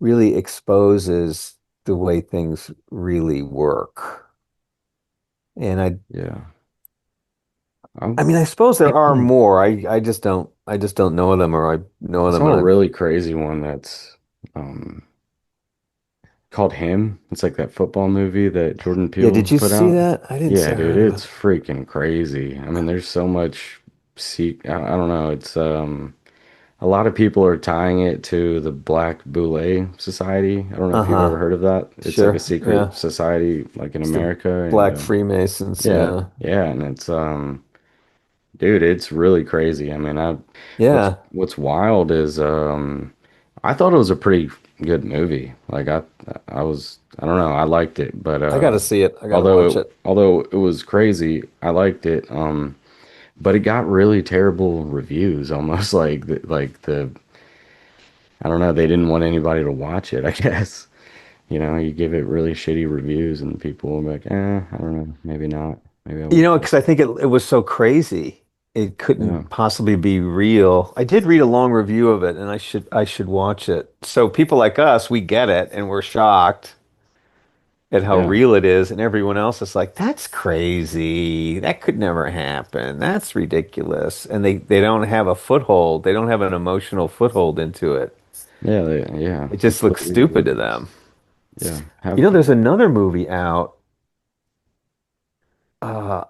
really exposes the way things really work. And yeah. I, I mean, I suppose there are more. I just don't know them, or I know I them saw and a I've really crazy one that's um called Him. It's like that football movie that Jordan yeah, Peele did you put see out. that? I didn't see Yeah, I dude, heard about it's that. freaking crazy. I mean, there's so much I don't know. It's a lot of people are tying it to the Black Boule Society. I don't know if you've ever Uh-huh. heard of that. It's like a Sure. secret Yeah. society like in It's the America and Black Freemasons. yeah, Yeah. yeah, and it's dude, it's really crazy. I mean, I Yeah. what's wild is I thought it was a pretty good movie. Like I don't know, I liked it, but I gotta see it. I gotta watch it. although it was crazy, I liked it. But it got really terrible reviews, almost like the I don't know, they didn't want anybody to watch it, I guess. You give it really shitty reviews and people will be like, I don't know, maybe not. Maybe I won't Because watch I it. think it was so crazy. It Yeah. couldn't possibly be real. I did read a long review of it and I should watch it. So people like us, we get it and we're shocked at how Yeah. real it is, and everyone else is like, that's crazy. That could never happen. That's ridiculous. And they don't have a foothold. They don't have an emotional foothold into it. Yeah. It just People looks read stupid to reviews. them. Yeah. Have There's another movie out. uh,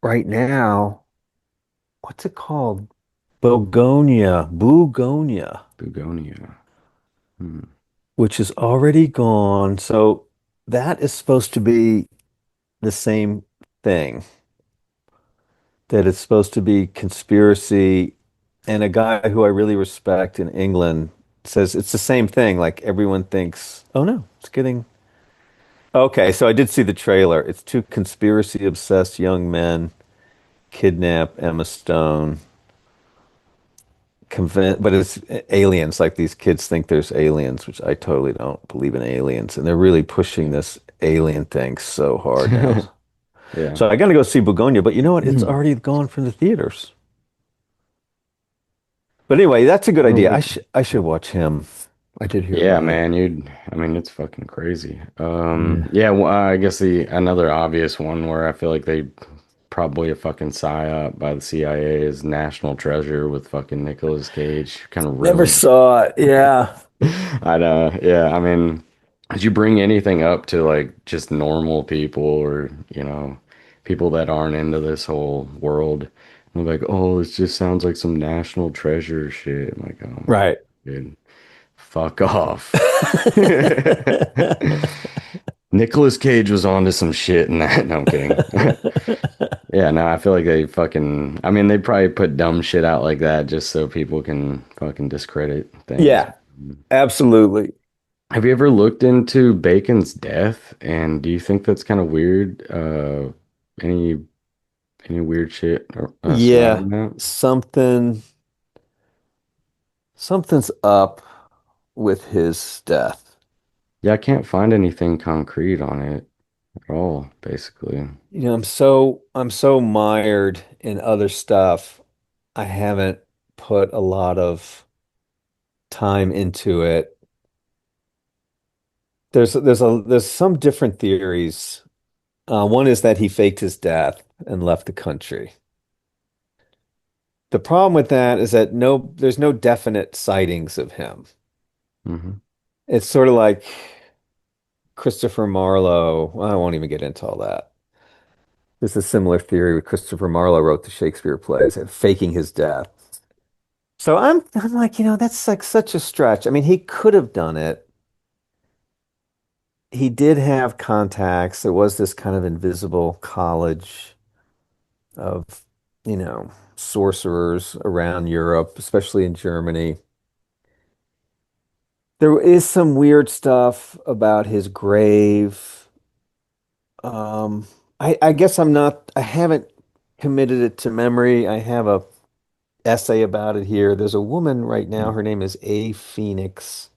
right now, what's it called? Bugonia, Begonia. Hmm. which is already gone. So that is supposed to be the same thing, that it's supposed to be conspiracy. And a guy who I really respect in England says it's the same thing. Like everyone thinks, oh no, it's getting. Okay, so I did see the trailer. It's two conspiracy obsessed young men kidnap Emma Stone, but it's aliens. Like these kids think there's aliens, which I totally don't believe in aliens. And they're really pushing this alien thing so hard now. Yeah. So I gotta go see Begonia, but you know what? It's already gone from the theaters. But anyway, that's a good Oh, idea. I what? should watch him. I did hear Yeah, about it. man, I mean, it's fucking crazy. Yeah. Yeah, well, I guess the another obvious one where I feel like they probably a fucking psyop by the CIA is National Treasure with fucking Nicolas Cage. Kind of Never ruined. saw it. Yeah. I know. Yeah, I mean, did you bring anything up to like just normal people or, people that aren't into this whole world? And they're like, oh, this just sounds like some National Treasure shit. I'm like, oh my, Right. dude, fuck off. Nicolas Cage was onto some shit in that. No, I'm kidding. Yeah, no, I feel like they fucking, I mean, they probably put dumb shit out like that just so people can fucking discredit things. Yeah, absolutely. Have you ever looked into Bacon's death? And do you think that's kind of weird? Any any weird shit Yeah, surrounding that? something's up with his death. Yeah, I can't find anything concrete on it at all, basically. You know, I'm so mired in other stuff. I haven't put a lot of time into it. There's some different theories. One is that he faked his death and left the country. The problem with that is that there's no definite sightings of him. Hmm. It's sort of like Christopher Marlowe. Well, I won't even get into all that. There's a similar theory with Christopher Marlowe wrote the Shakespeare plays, faking his death. So I'm like, that's like such a stretch. I mean, he could have done it. He did have contacts. There was this kind of invisible college of, sorcerers around Europe, especially in Germany. There is some weird stuff about his grave. Um, I guess I haven't committed it to memory. I have a essay about it here. There's a woman right now. Her name is A. Phoenix.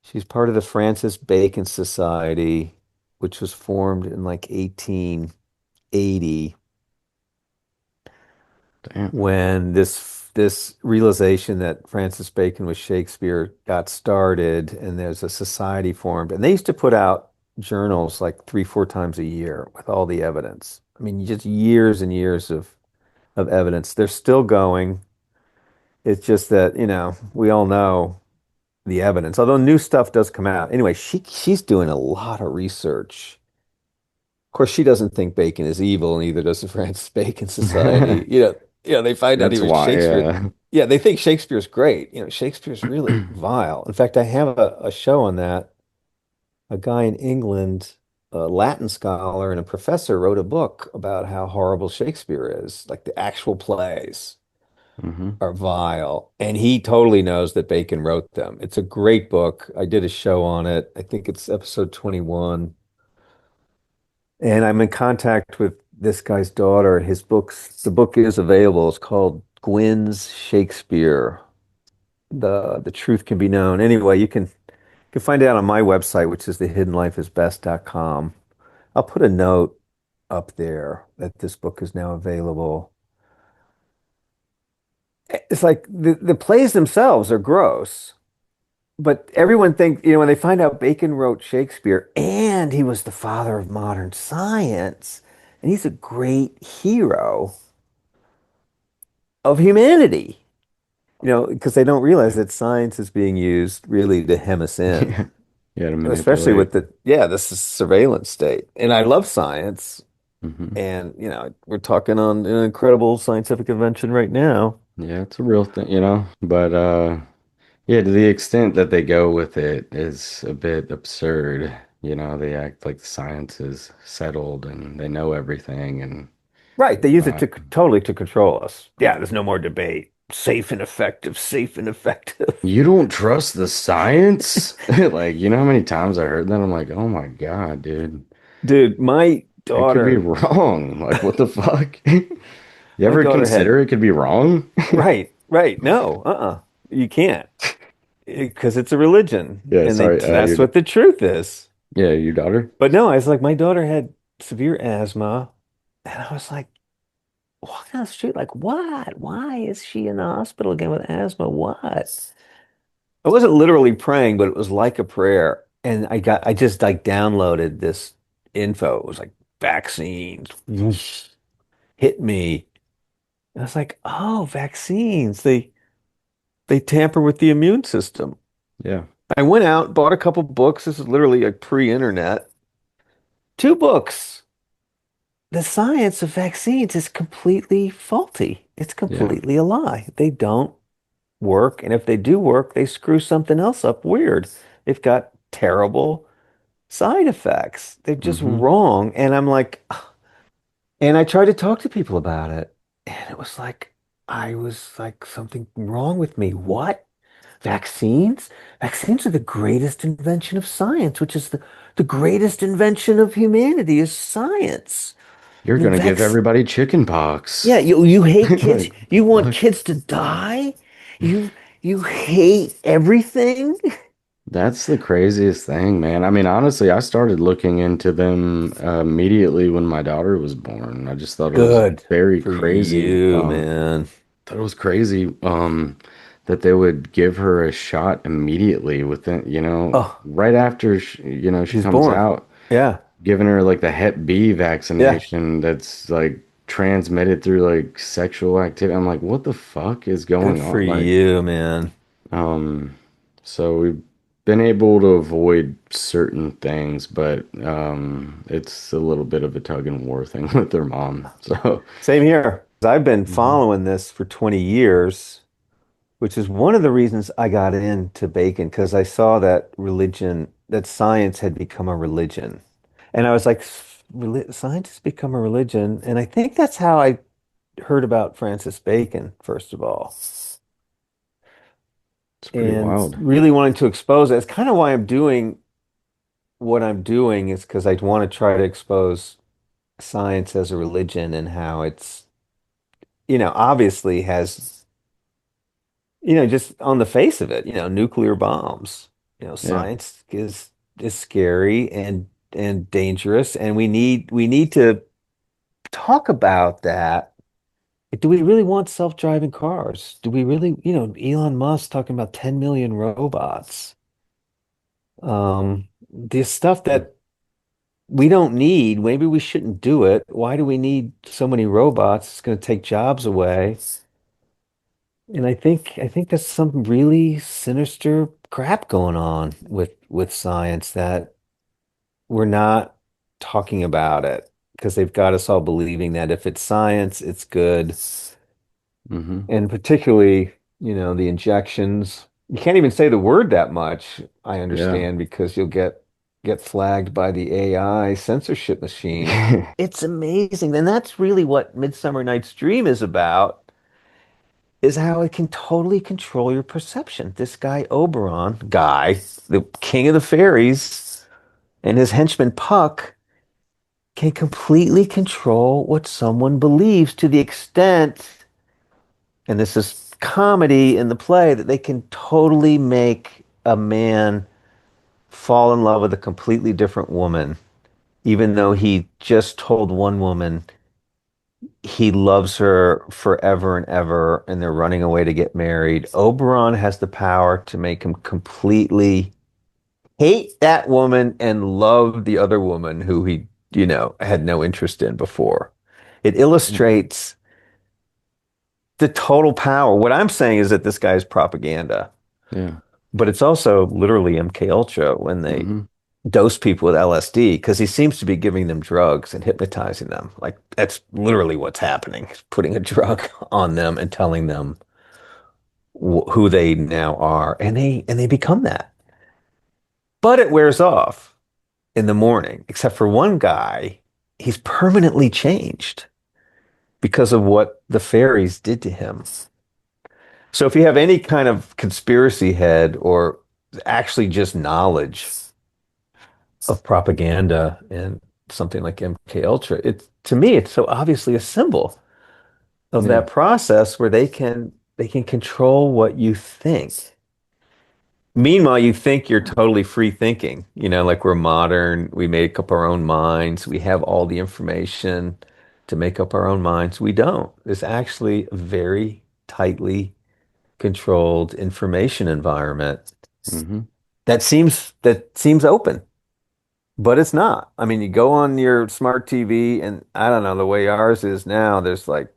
She's part of the Francis Bacon Society, which was formed in like 1880 Damn. when this realization that Francis Bacon was Shakespeare got started, and there's a society formed. And they used to put out journals like 3, 4 times a year with all the evidence. I mean, just years and years of evidence. They're still going. It's just that, we all know the evidence, although new stuff does come out. Anyway, she's doing a lot of research. Of course, she doesn't think Bacon is evil, and neither does the Francis Bacon Society. They find out he That's was why, Shakespeare. yeah. Yeah, they think Shakespeare's great. Shakespeare's really vile. In fact, I have a show on that. A guy in England, a Latin scholar and a professor, wrote a book about how horrible Shakespeare is, like the actual plays Hmm. are vile. And he totally knows that Bacon wrote them. It's a great book. I did a show on it. I think it's episode 21. And I'm in contact with this guy's daughter. The book is available. It's called Gwyn's Shakespeare. The truth can be known. Anyway, you can find it out on my website, which is thehiddenlifeisbest.com. I'll put a note up there that this book is now available. It's like the plays themselves are gross. But everyone thinks, when they find out Bacon wrote Shakespeare and he was the father of modern science, and he's a great hero of humanity, because they don't realize that science is being used really to hem us in, Yeah. Yeah, to especially with manipulate. this is surveillance state. And I love science. Hmm. And, we're talking on an incredible scientific invention right now. Yeah, it's a real thing, but yeah, to the extent that they go with it is a bit absurd. They act like the science is settled and they know everything and Right. They it's use it not. to totally to control us. Yeah, there's no more debate. Safe and effective, safe and effective. You don't trust the science? Like, you know how many times I heard that? I'm like, oh my God, dude. Dude, my It could be daughter, wrong. Like, what the fuck? You my ever daughter had, consider it could be wrong? right, right. No, you can't because it's a religion Yeah, and sorry. that's what the truth is. Yeah, your daughter? But no, I was like, my daughter had severe asthma and I was like, walking down the street, like, what? Why is she in the hospital again with asthma? What? I wasn't literally praying, but it was like a prayer. And I just like downloaded this info. It was like vaccines whoosh, hit me. And I was like, oh, vaccines. They tamper with the immune system. Yeah. I went out, bought a couple books. This is literally like pre-internet. Two books. The science of vaccines is completely faulty. It's Yeah. completely a lie. They don't work. And if they do work, they screw something else up weird. They've got terrible side effects. They're just Hmm. wrong. And I'm like, and I tried to talk to people about it. And it was like, I was like, something wrong with me. What? Vaccines? Vaccines are the greatest invention of science, which is the greatest invention of humanity is science. You're I mean, gonna give everybody chicken pox. yeah, you hate kids. Like, You want fuck. kids to die. You you hate everything. That's the craziest thing, man. I mean, honestly, I started looking into them immediately when my daughter was born. I just thought it was Good very for crazy. you, man. Thought it was crazy that they would give her a shot immediately within, Oh, right after she she's comes born. out, Yeah, giving her like the Hep B yeah. vaccination that's like transmitted through like sexual activity. I'm like, what the fuck is Good going for on? Like, you, man. um, so we've been able to avoid certain things, but it's a little bit of a tug and war thing with their mom. So, Same here. I've been mhm. following this for 20 years, which is one of the reasons I got into bacon because I saw that that science had become a religion. And I was like, Science has become a religion." And I think that's how I heard about Francis Bacon, first of all, It's pretty and wild. really wanting to expose it. It's kind of why I'm doing what I'm doing is because I want to try to expose science as a religion and how it's, obviously has, just on the face of it, nuclear bombs. Yeah. Science is scary and dangerous, and we need to talk about that. Do we really want self-driving cars? Do we really, Elon Musk talking about 10 million robots? The stuff Yeah. that we don't need, maybe we shouldn't do it. Why do we need so many robots? It's going to take jobs away. And I think there's some really sinister crap going on with science that we're not talking about it because they've got us all believing that if it's science, it's good. Hmm. And particularly, the injections. You can't even say the word that much, I Yeah. understand, because you'll get flagged by the AI censorship machine. It's amazing. And that's really what Midsummer Night's Dream is about, is how it can totally control your perception. This guy Oberon, the king of the fairies, and his henchman Puck can completely control what someone believes to the extent, and this is comedy in the play, that they can totally make a man fall in love with a completely different woman, even though he just told one woman he loves her forever and ever, and they're running away to get married. Oberon has the power to make him completely hate that woman and love the other woman who he, had no interest in before. It illustrates the total power. What I'm saying is that this guy's propaganda, Yeah. but it's also literally MK Ultra when they Hmm. dose people with LSD because he seems to be giving them drugs and hypnotizing them. Like that's literally what's happening. He's putting a drug on them and telling them who they now are, and they become that. But it wears off in the morning, except for one guy, he's permanently changed because of what the fairies did to him. So if you have any kind of conspiracy head or actually just knowledge of propaganda and something like MK Ultra, it to me it's so obviously a symbol of Yeah. that process where they can control what you think. Meanwhile, you think you're totally free thinking, like we're modern, we make up our own minds, we have all the information to make up our own minds. We don't. It's actually a very tightly controlled information environment Hmm. that seems open, but it's not. I mean, you go on your smart TV and I don't know, the way ours is now, there's like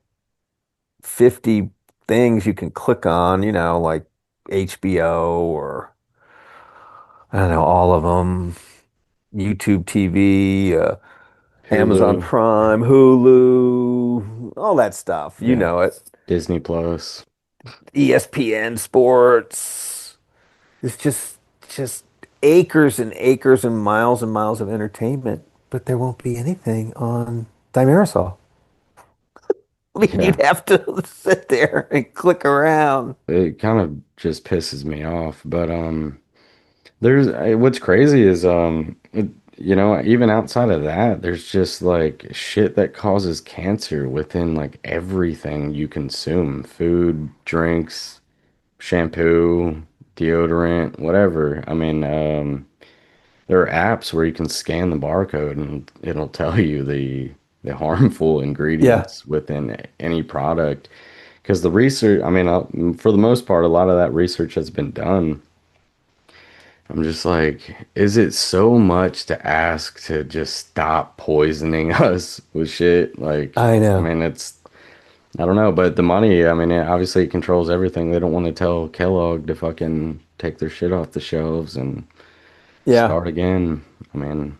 50 things you can click on, like HBO or I don't know, all of them. YouTube TV, Amazon Hulu. Prime, Hulu, all that stuff. You Yeah. know it. Disney Plus. ESPN Sports. It's just acres and acres and miles of entertainment, but there won't be anything on Dimersol. I mean, Yeah. you'd have to sit there and click around. It kind of just pisses me off. But there's what's crazy is even outside of that, there's just like shit that causes cancer within like everything you consume. Food, drinks, shampoo, deodorant, whatever. I mean, there are apps where you can scan the barcode and it'll tell you the harmful Yeah, ingredients within any product. Because the research, I mean, for the most part, a lot of that research has been done. I'm just like, is it so much to ask to just stop poisoning us with shit? Like, I I know. mean, I don't know, but the money, I mean, obviously it controls everything. They don't want to tell Kellogg to fucking take their shit off the shelves and Yeah. start again. I mean,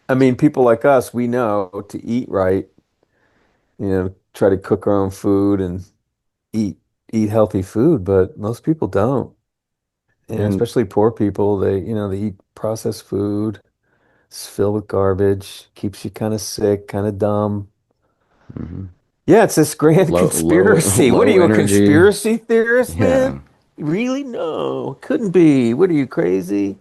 I mean, people like us, we know to eat right, try to cook our own food and eat eat healthy food, but most people don't. And and especially poor people, they eat processed food. It's filled with garbage, keeps you kind of sick, kind of dumb. mhm. Yeah, it's this grand Low conspiracy. What are low you, a energy. conspiracy theorist, man? Yeah. Really? No, couldn't be. What are you, crazy?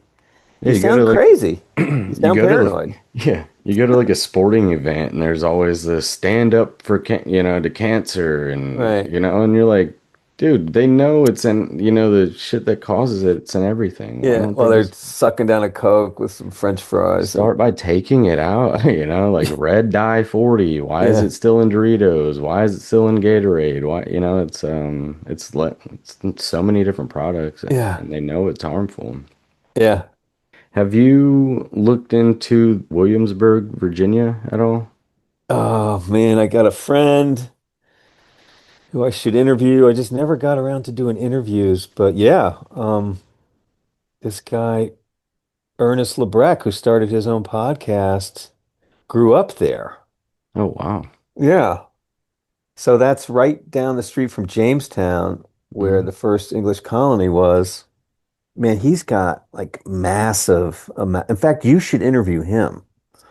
Yeah, You you go to sound like crazy. You you sound go to paranoid. like yeah, you go to like a sporting event and there's always the stand up for to cancer and Right. and you're like, dude, they know it's in the shit that causes it, it's in everything. Why Yeah. don't Well, they they're just sucking down a Coke with some French fries and start by taking it out, like red dye 40. Why is yeah, it still in Doritos? Why is it still in Gatorade? Why, it's so many different products yeah, and they know it's harmful. yeah. Have you looked into Williamsburg, Virginia at all? Oh man, I got a friend who I should interview. I just never got around to doing interviews, but yeah, this guy Ernest Lebrecq, who started his own podcast, grew up there. Oh, wow. Yeah. So that's right down the street from Jamestown, where Hmm. the first English colony was. Man, he's got like massive amount. In fact, you should interview him.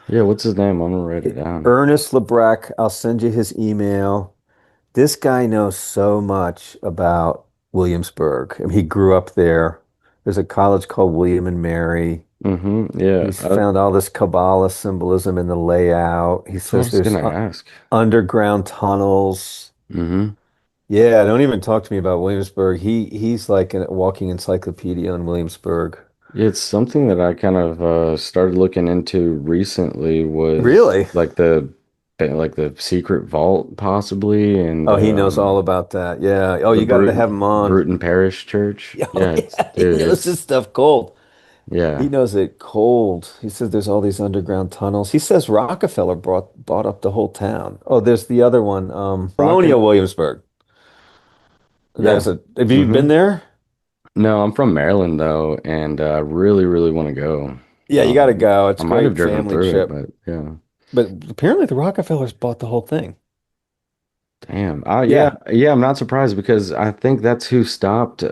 Yeah, what's his name? I'm gonna write it down. Ernest Lebrecq, I'll send you his email. This guy knows so much about Williamsburg. I mean, he grew up there. There's a college called William and Mary. Yeah, He's found all this Kabbalah symbolism in the layout. He that's what I says was there's gonna ask. underground tunnels. Hmm. Yeah, don't even talk to me about Williamsburg. He's like a walking encyclopedia in Williamsburg. Yeah, it's something that I kind of started looking into recently was Really? like the secret vault possibly and Oh, he knows all about that. Yeah. Oh, the you got to have him on. Bruton Parish Church. Oh, Yeah, it's yeah. He dude, knows it's this stuff cold. He yeah. knows it cold. He says there's all these underground tunnels. He says Rockefeller bought up the whole town. Oh, there's the other one, Rocket. Colonial Williamsburg. Yeah. Have you Hmm. been there? No, I'm from Maryland though, and I really, really want to go. Yeah, you got to go. I It's a might have great driven family through it, trip. but yeah. But apparently the Rockefellers bought the whole thing. Damn. Yeah. Yeah, I'm not surprised because I think that's who stopped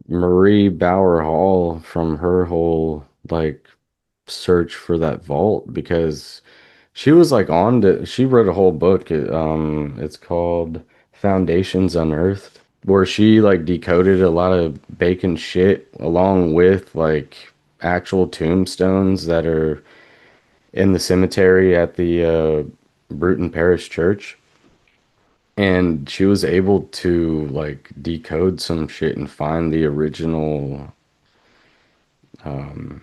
Marie Bauer Hall from her whole like search for that vault because she was like she wrote a whole book. It's called Foundations Unearthed, where she like decoded a lot of Bacon shit along with like actual tombstones that are in the cemetery at the Bruton Parish Church. And she was able to like decode some shit and find the original um,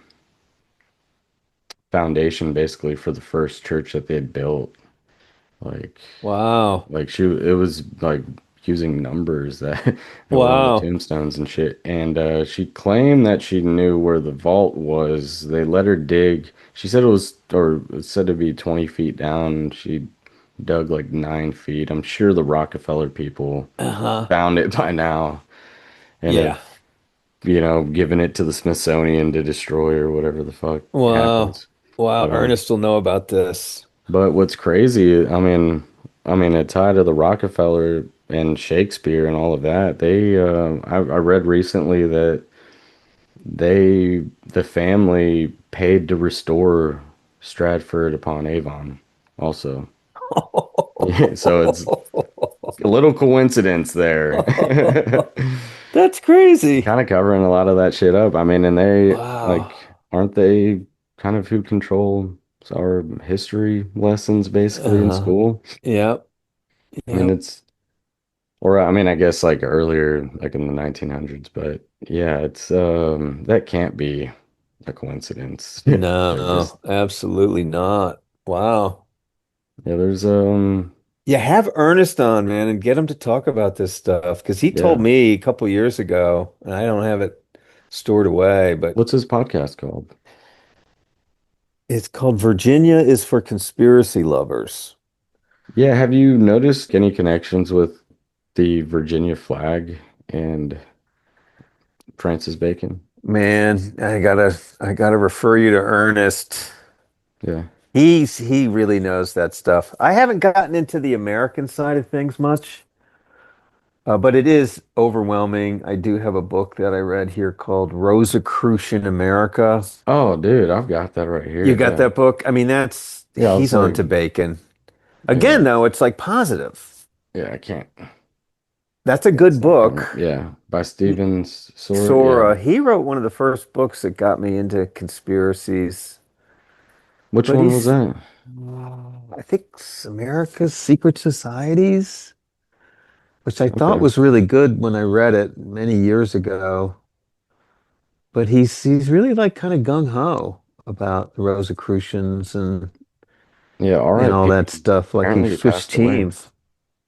foundation basically for the first church that they had built. Like, Wow. it was like using numbers that that were on the Wow. tombstones and shit. And she claimed that she knew where the vault was. They let her dig. She said it was, or it said to be 20 feet down. She dug like 9 feet. I'm sure the Rockefeller people Uh-huh. found it by now and have, Yeah. given it to the Smithsonian to destroy or whatever the fuck Wow. happens. Wow. But Ernest will know about this. what's crazy, I mean, a tie to the Rockefeller and Shakespeare and all of that. I read recently that the family paid to restore Stratford upon Avon also. Yeah, so it's a little coincidence there. That's crazy. Kind of covering a lot of that shit up. I mean, and they Wow. like, aren't they kind of who control our history lessons basically in Uh-huh. school? Yep. I mean, Yep. or I mean, I guess like earlier, like in the 1900s, but yeah, it's that can't be a coincidence. They're just No, absolutely not. Wow. yeah, there's Yeah, have Ernest on, man, and get him to talk about this stuff because he told yeah. me a couple years ago, and I don't have it stored away, but What's his podcast called? it's called Virginia is for Conspiracy Lovers. Yeah, have you noticed any connections with the Virginia flag and Francis Bacon? Man, I gotta refer you to Ernest. Yeah. He really knows that stuff. I haven't gotten into the American side of things much, but it is overwhelming. I do have a book that I read here called Rosicrucian America. Oh, dude, I've got that right You here. got Yeah. that book? I mean, that's Yeah, he's it's on like to Bacon. yeah, Again, though, it's like positive. yeah, I can't. That's a It's good not coming. book. Yeah, by Steven Sora. Yeah. Sora, he wrote one of the first books that got me into conspiracies. Which But one was he's, that? I think, America's Secret Societies, which I thought Okay. was really good when I read it many years ago. But he's really like kind of gung ho about the Rosicrucians Yeah, and all R.I.P. that stuff. Like he Apparently he switched passed away. teams.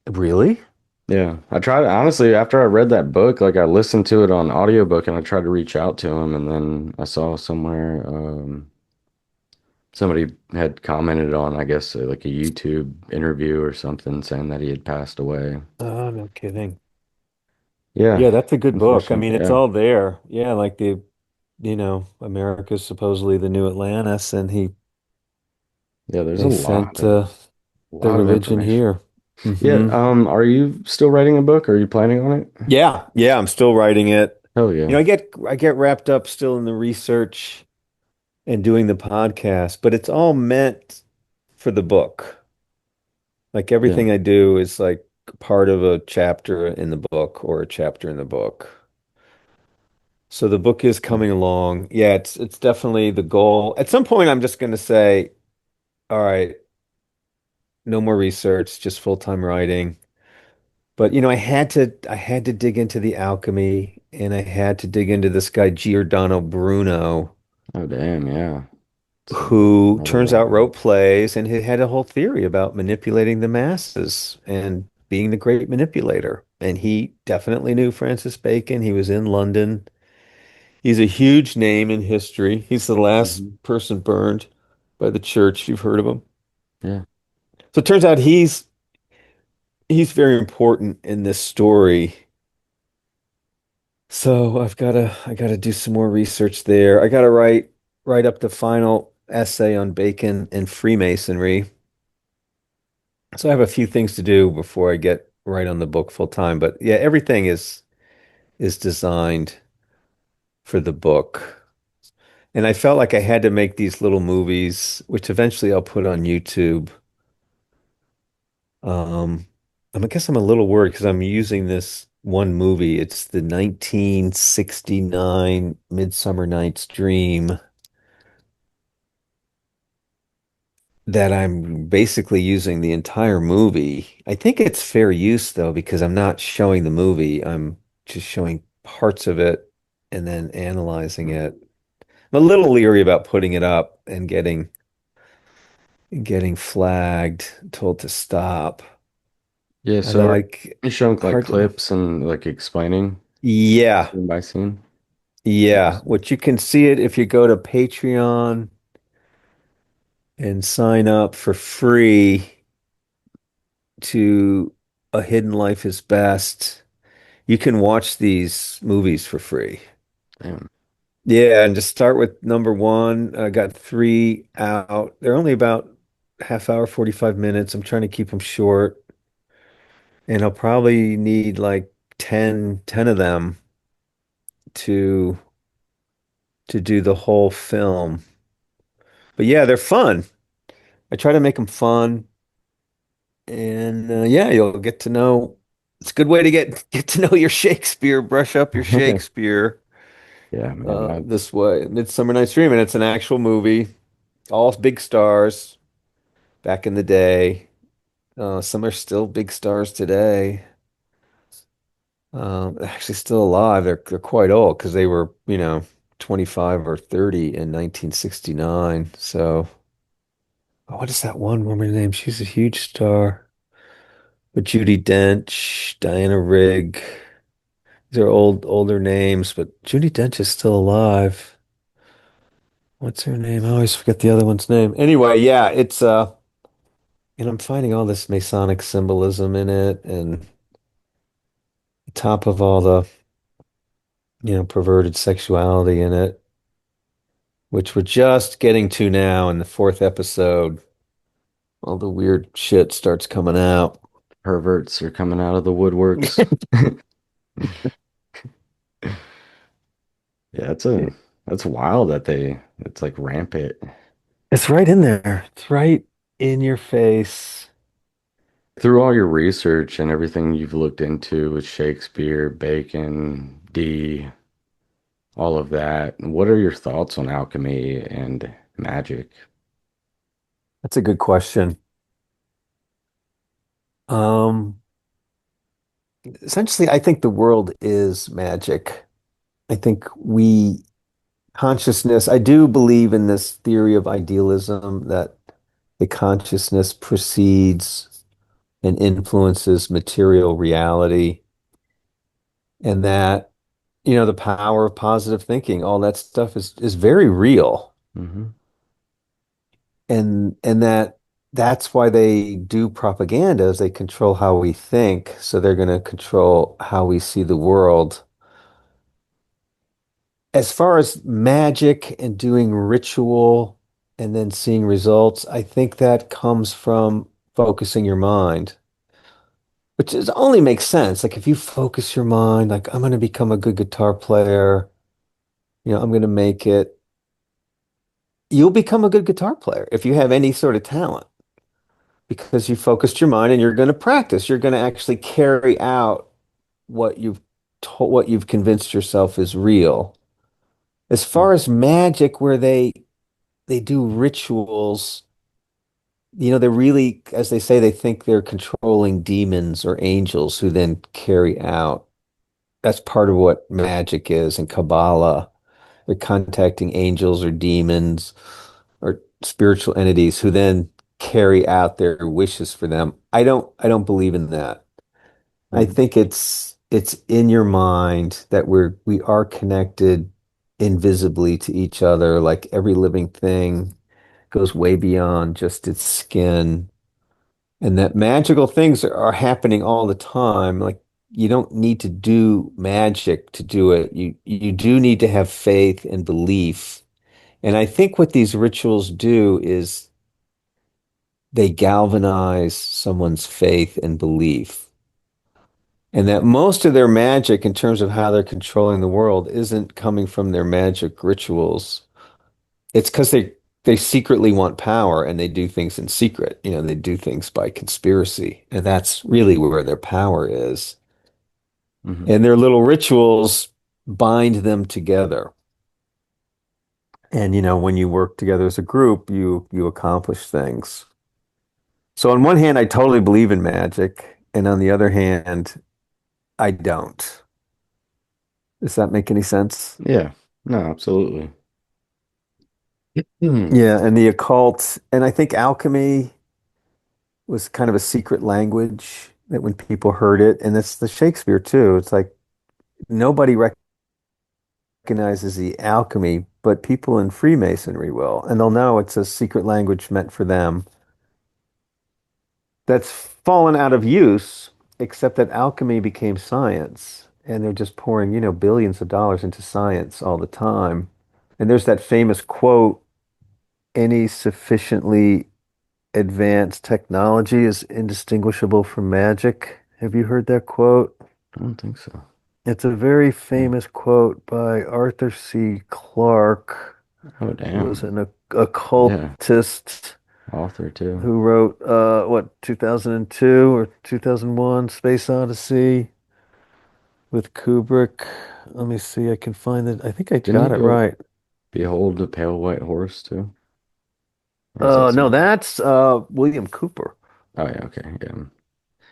Really? Yeah. I tried honestly after I read that book, like I listened to it on audiobook and I tried to reach out to him and then I saw somewhere somebody had commented on I guess like a YouTube interview or something saying that he had passed away. Oh, no kidding. Yeah. Yeah, that's a good book. I Unfortunate. mean, it's Yeah. all there. Yeah, like America's supposedly the new Atlantis, and Yeah, there's they sent a the lot of religion information. here. Yeah, Hmm. are you still writing a book? Are you planning on it? Yeah, yeah, I'm still writing it. Hell yeah. I get wrapped up still in the research and doing the podcast, but it's all meant for the book. Like Yeah. everything I do is like part of a chapter in the book or a chapter in the book. So the book is Yeah. coming along. Yeah, it's definitely the goal. At some point, I'm just going to say, all right, no more research, just full-time writing. But I had to dig into the alchemy and I had to dig into this guy Giordano Bruno, Oh damn, yeah. It's who another turns rabbit out hole. wrote plays and he had a whole theory about manipulating the masses and being the great manipulator. And he definitely knew Francis Bacon. He was in London. He's a huge name in history. He's the last Hmm. person burned by the church. You've heard of him. Yeah. So it turns out he's very important in this story. So I gotta do some more research there. I gotta write. write up the final essay on Bacon and Freemasonry. So I have a few things to do before I get right on the book full time. But yeah, everything is designed for the book. And I felt like I had to make these little movies, which eventually I'll put on YouTube. Um, I guess I'm a little worried because I'm using this one movie. It's the 1969 Midsummer Night's Dream that I'm basically using the entire movie. I think it's fair use though, because I'm not showing the movie. I'm just showing parts of it and then analyzing it. I'm a little leery about putting it up and getting flagged, told to stop. Yeah, so Although are I you showing like hard to, clips and like explaining yeah, scene by scene? yeah. Which you can see it if you go to Patreon and sign up for free to A Hidden Life is Best. You can watch these movies for free. Damn. Yeah, and just start with number one. I got three out. They're only about half hour, 45 minutes. I'm trying to keep them short. And I'll probably need like ten of them to do the whole film. But yeah, they're fun. I try to make them fun. And yeah, you'll get to know. It's a good way to get to know your Shakespeare, brush up your Shakespeare Yeah, man. this way. Midsummer Night's Dream, and it's an actual movie. All big stars back in the day. Some are still big stars today. Actually still alive. They're quite old because they were, 25 or 30 in 1969. So, oh, what is that one woman name? She's a huge star. But Judi Dench, Diana Rigg. These are older names, but Judi Dench is still alive. What's her name? I always forget the other one's name. Anyway, yeah, it's I'm finding all this Masonic symbolism in it and top of all the, perverted sexuality in it, which we're just getting to now in the fourth episode. All the weird shit starts coming out. Perverts are coming out of the woodworks. Yeah, that's wild that it's like rampant. It's right in there. It's right in your face. Through all your research and everything you've looked into with Shakespeare, Bacon, Dee, all of that, what are your thoughts on alchemy and magic? That's a good question. Um, Essentially, I think the world is magic. I think consciousness, I do believe in this theory of idealism that the consciousness precedes and influences material reality, and that, the power of positive thinking, all that stuff is very real. Hmm. And that's why they do propaganda is they control how we think, so they're going to control how we see the world. As far as magic and doing ritual and then seeing results, I think that comes from focusing your mind, which is only makes sense. Like if you focus your mind, like I'm going to become a good guitar player, I'm going to make it, you'll become a good guitar player if you have any sort of talent because you focused your mind and you're going to practice. You're going to actually carry out what you've convinced yourself is real. As far as magic, where they do rituals. They're really, as they say, they think they're controlling demons or angels who then carry out. That's part of what magic is in Kabbalah. They're contacting angels or demons or spiritual entities who then carry out their wishes for them. I don't believe in that. I Hmm. think it's in your mind that we are connected invisibly to each other, like every living thing goes way beyond just its skin, and that magical things are happening all the time. Like you don't need to do magic to do it. You do need to have faith and belief And I think what these rituals do is they galvanize someone's faith and belief. And that most of their magic, in terms of how they're controlling the world, isn't coming from their magic rituals. It's because they secretly want power and they do things in secret. You know, they do things by conspiracy. And that's really where their power is. Hmm. And their little rituals bind them together. And when you work together as a group, you accomplish things. So on one hand, I totally believe in magic, and on the other hand, I don't. Does that make any sense? Yeah, no, absolutely. Hmm. Yeah, and the occult, and I think alchemy was kind of a secret language that when people heard it, and it's the Shakespeare too. It's like nobody recognizes the alchemy, but people in Freemasonry will, and they'll know it's a secret language meant for them that's fallen out of use, except that alchemy became science, and they're just pouring, billions of dollars into science all the time. And there's that famous quote, any sufficiently advanced technology is indistinguishable from magic. Have you heard that quote? I don't think so. It's a very Yeah. famous quote by Arthur C. Clarke, Oh, who was damn. an Yeah, occultist author too. who wrote, 2002 or 2001, Space Odyssey with Kubrick. Let me see, I can find it. I think I Didn't he got it go right. behold the pale white horse too? Or is that No, something? that's William Cooper. Oh yeah, okay. Yeah,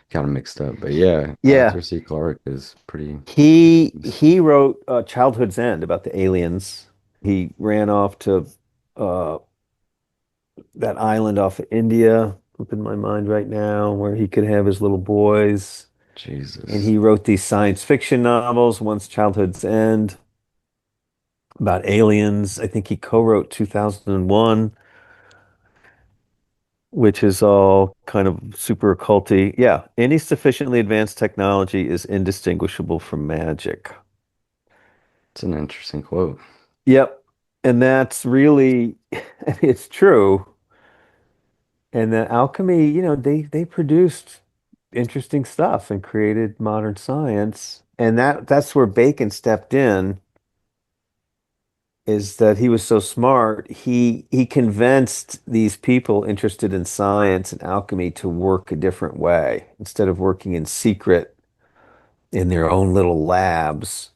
kind of mixed up. But yeah, Yeah, Arthur C. Clarke is pretty he famous. he wrote Childhood's End about the aliens. He ran off to uh, that island off of India, up in my mind right now, where he could have his little boys. And Jesus. he wrote these science fiction novels, Once Childhood's End, about aliens. I think he co-wrote 2001, which is all kind of super occulty. Yeah, any sufficiently advanced technology is indistinguishable from magic. It's an interesting quote. Yep. And that's really, it's true. And the alchemy, they produced interesting stuff and created modern science. And that's where Bacon stepped in, is that he was so smart. He convinced these people interested in science and alchemy to work a different way. Instead of working in secret in their own little labs,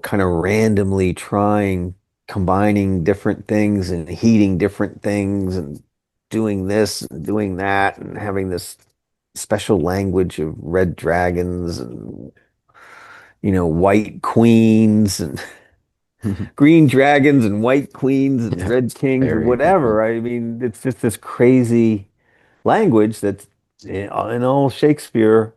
kind of randomly trying, combining different things and heating different things and doing this and doing that and having this special language of red dragons and, white queens and green dragons and white queens and Yeah, red kings and very different. whatever. I mean, it's just this crazy language that's in all Shakespeare.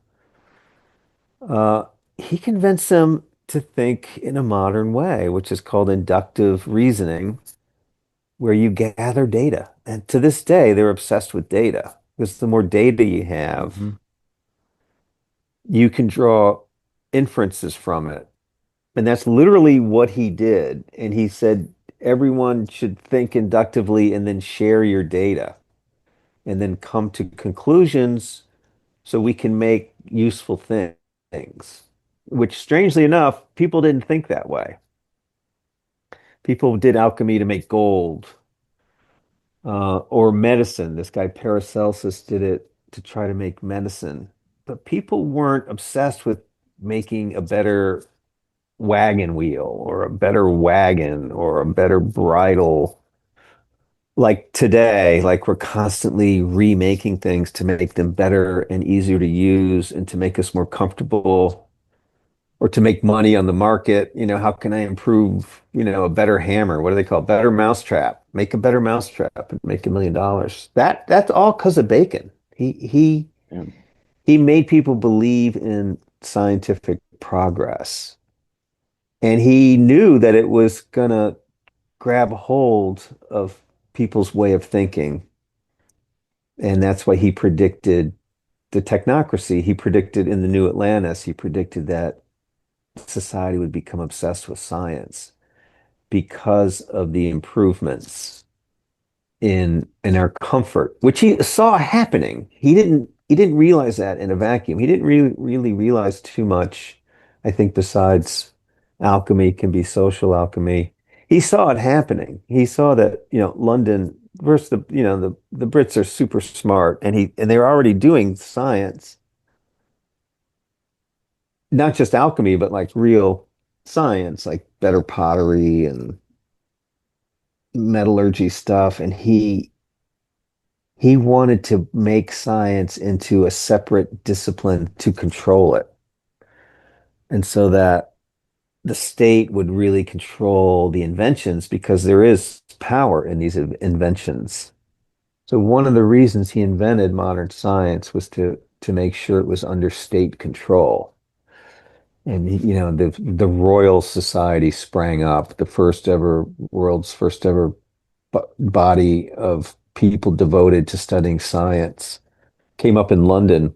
Uh, he convinced them to think in a modern way, which is called inductive reasoning, where you gather data. And to this day, they're obsessed with data because the more data you have, Hmm. you can draw inferences from it. And that's literally what he did. And he said everyone should think inductively and then share your data and then come to conclusions so we can make useful things, which strangely enough, people didn't think that way. People did alchemy to make gold, or medicine. This guy Paracelsus did it to try to make medicine. But people weren't obsessed with making a better wagon wheel or a better wagon or a better bridle. Like today, like we're constantly remaking things to make them better and easier to use and to make us more comfortable or to make money on the market. How can I improve, a better hammer? What do they call it? Better mousetrap? Make a better mousetrap and make $1 million. That's all because of Bacon. Yeah. He made people believe in scientific progress. And he knew that it was gonna grab hold of people's way of thinking. And that's why he predicted the technocracy. He predicted in the New Atlantis, he predicted that society would become obsessed with science. because of the improvements in our comfort, which he saw happening. He didn't realize that in a vacuum. He didn't really realize too much, I think, besides alchemy can be social alchemy. He saw it happening. He saw that, London versus the Brits are super smart and they're already doing science, not just alchemy, but like real science, like better pottery and metallurgy stuff. And he wanted to make science into a separate discipline to control it. And so that the state would really control the inventions because there is power in these inventions. So one of the reasons he invented modern science was to make sure it was under state control. And the Royal Society sprang up, the first ever world's first ever body of people devoted to studying science. Came up in London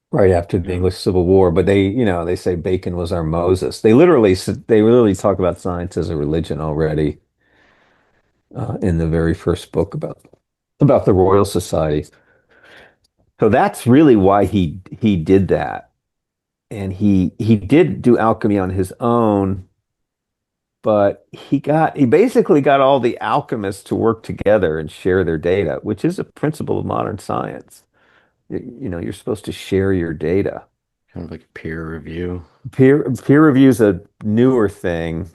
right after the Yeah, English Civil War, but they say Bacon was our Moses. They literally talk about science as a religion already in the very first book about the Royal Society. So that's really why he did that. And he did do alchemy on his own, but he basically got all the alchemists to work together and share their data, which is a principle of modern science. You're supposed to share your data. kind of like a peer review. Peer review is a newer thing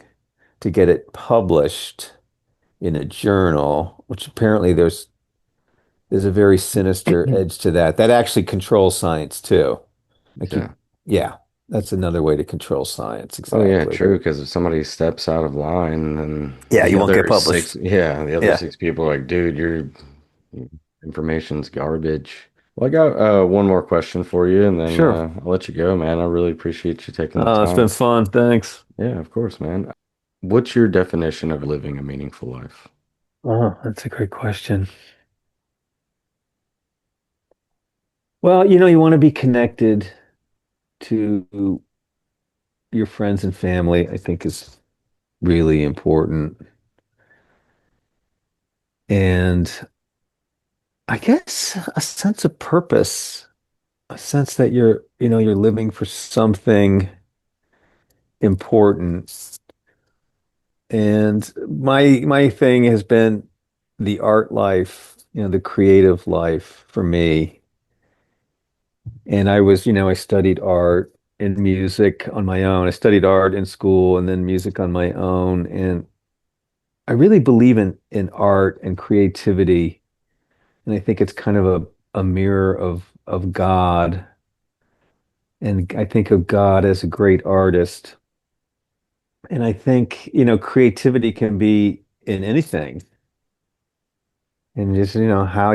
to get it published in a journal, which apparently there's a very sinister edge to that. That actually controls science too. Like Yeah. yeah, that's another way to control science. Oh yeah, Exactly. true. Because if somebody steps out of line, then Yeah, you won't get published. the other Yeah, six people are like, dude, your information's garbage. Well, I got one more question for you, and then sure. I'll let you go, man. I really appreciate you taking the It's been time. fun. Thanks. Yeah, of course, man. What's your definition of living a meaningful life? Oh, that's a great question. Well, you want to be connected to your friends and family, I think is really important. And I guess a sense of purpose, a sense that you're living for something important. And my thing has been the art life, the creative life for me. And I studied art and music on my own. I studied art in school and then music on my own. And I really believe in art and creativity. And I think it's kind of a mirror of God. And I think of God as a great artist. And I think, creativity can be in anything. And just, how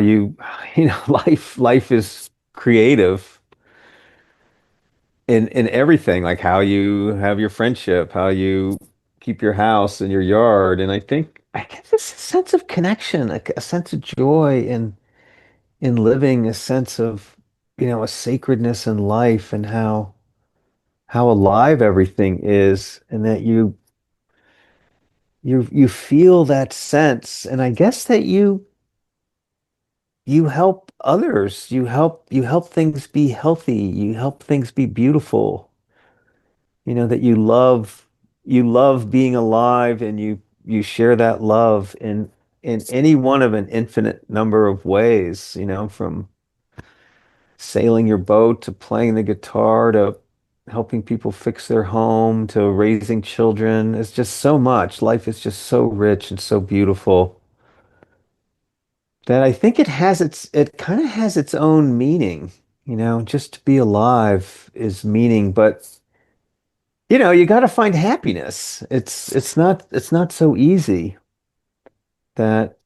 life is creative in everything, like how you have your friendship, how you keep your house and your yard. And I guess it's a sense of connection, a sense of joy in living, a sense of, a sacredness in life and how alive everything is, and that you feel that sense. And I guess that you help others, you help things be healthy, you help things be beautiful, that you love being alive, and you share that love in any one of an infinite number of ways, from sailing your boat to playing the guitar to helping people fix their home to raising children. It's just so much. Life is just so rich and so beautiful that I think it kind of has its own meaning. Just to be alive is meaning, but you got to find happiness. It's not so easy that,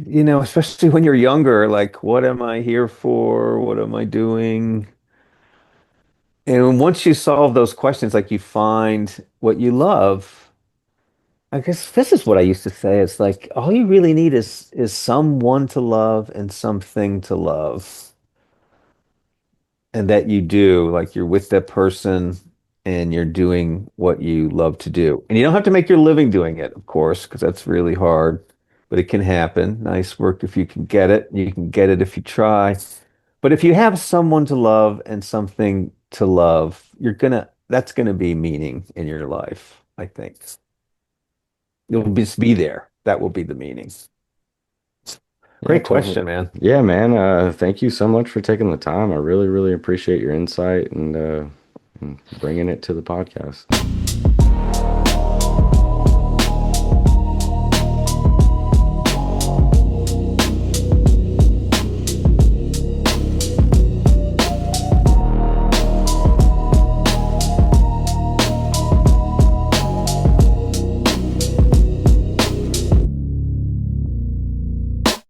especially when you're younger, like, what am I here for? What am I doing? And once you solve those questions, like you find what you love, I guess this is what I used to say. It's like all you really need is someone to love and something to love. And that you do, like you're with that person and you're doing what you love to do. And you don't have to make your living doing it, of course, because that's really hard, but it can happen. Nice work if you can get it. You can get it if you try. But if you have someone to love and something to love, that's gonna be meaning in your life, I think. You'll just be there. That will be the meaning. Yeah, Great totally. question, man. Yeah, man. Thank you so much for taking the time. I really, really appreciate your insight and bringing it to the podcast.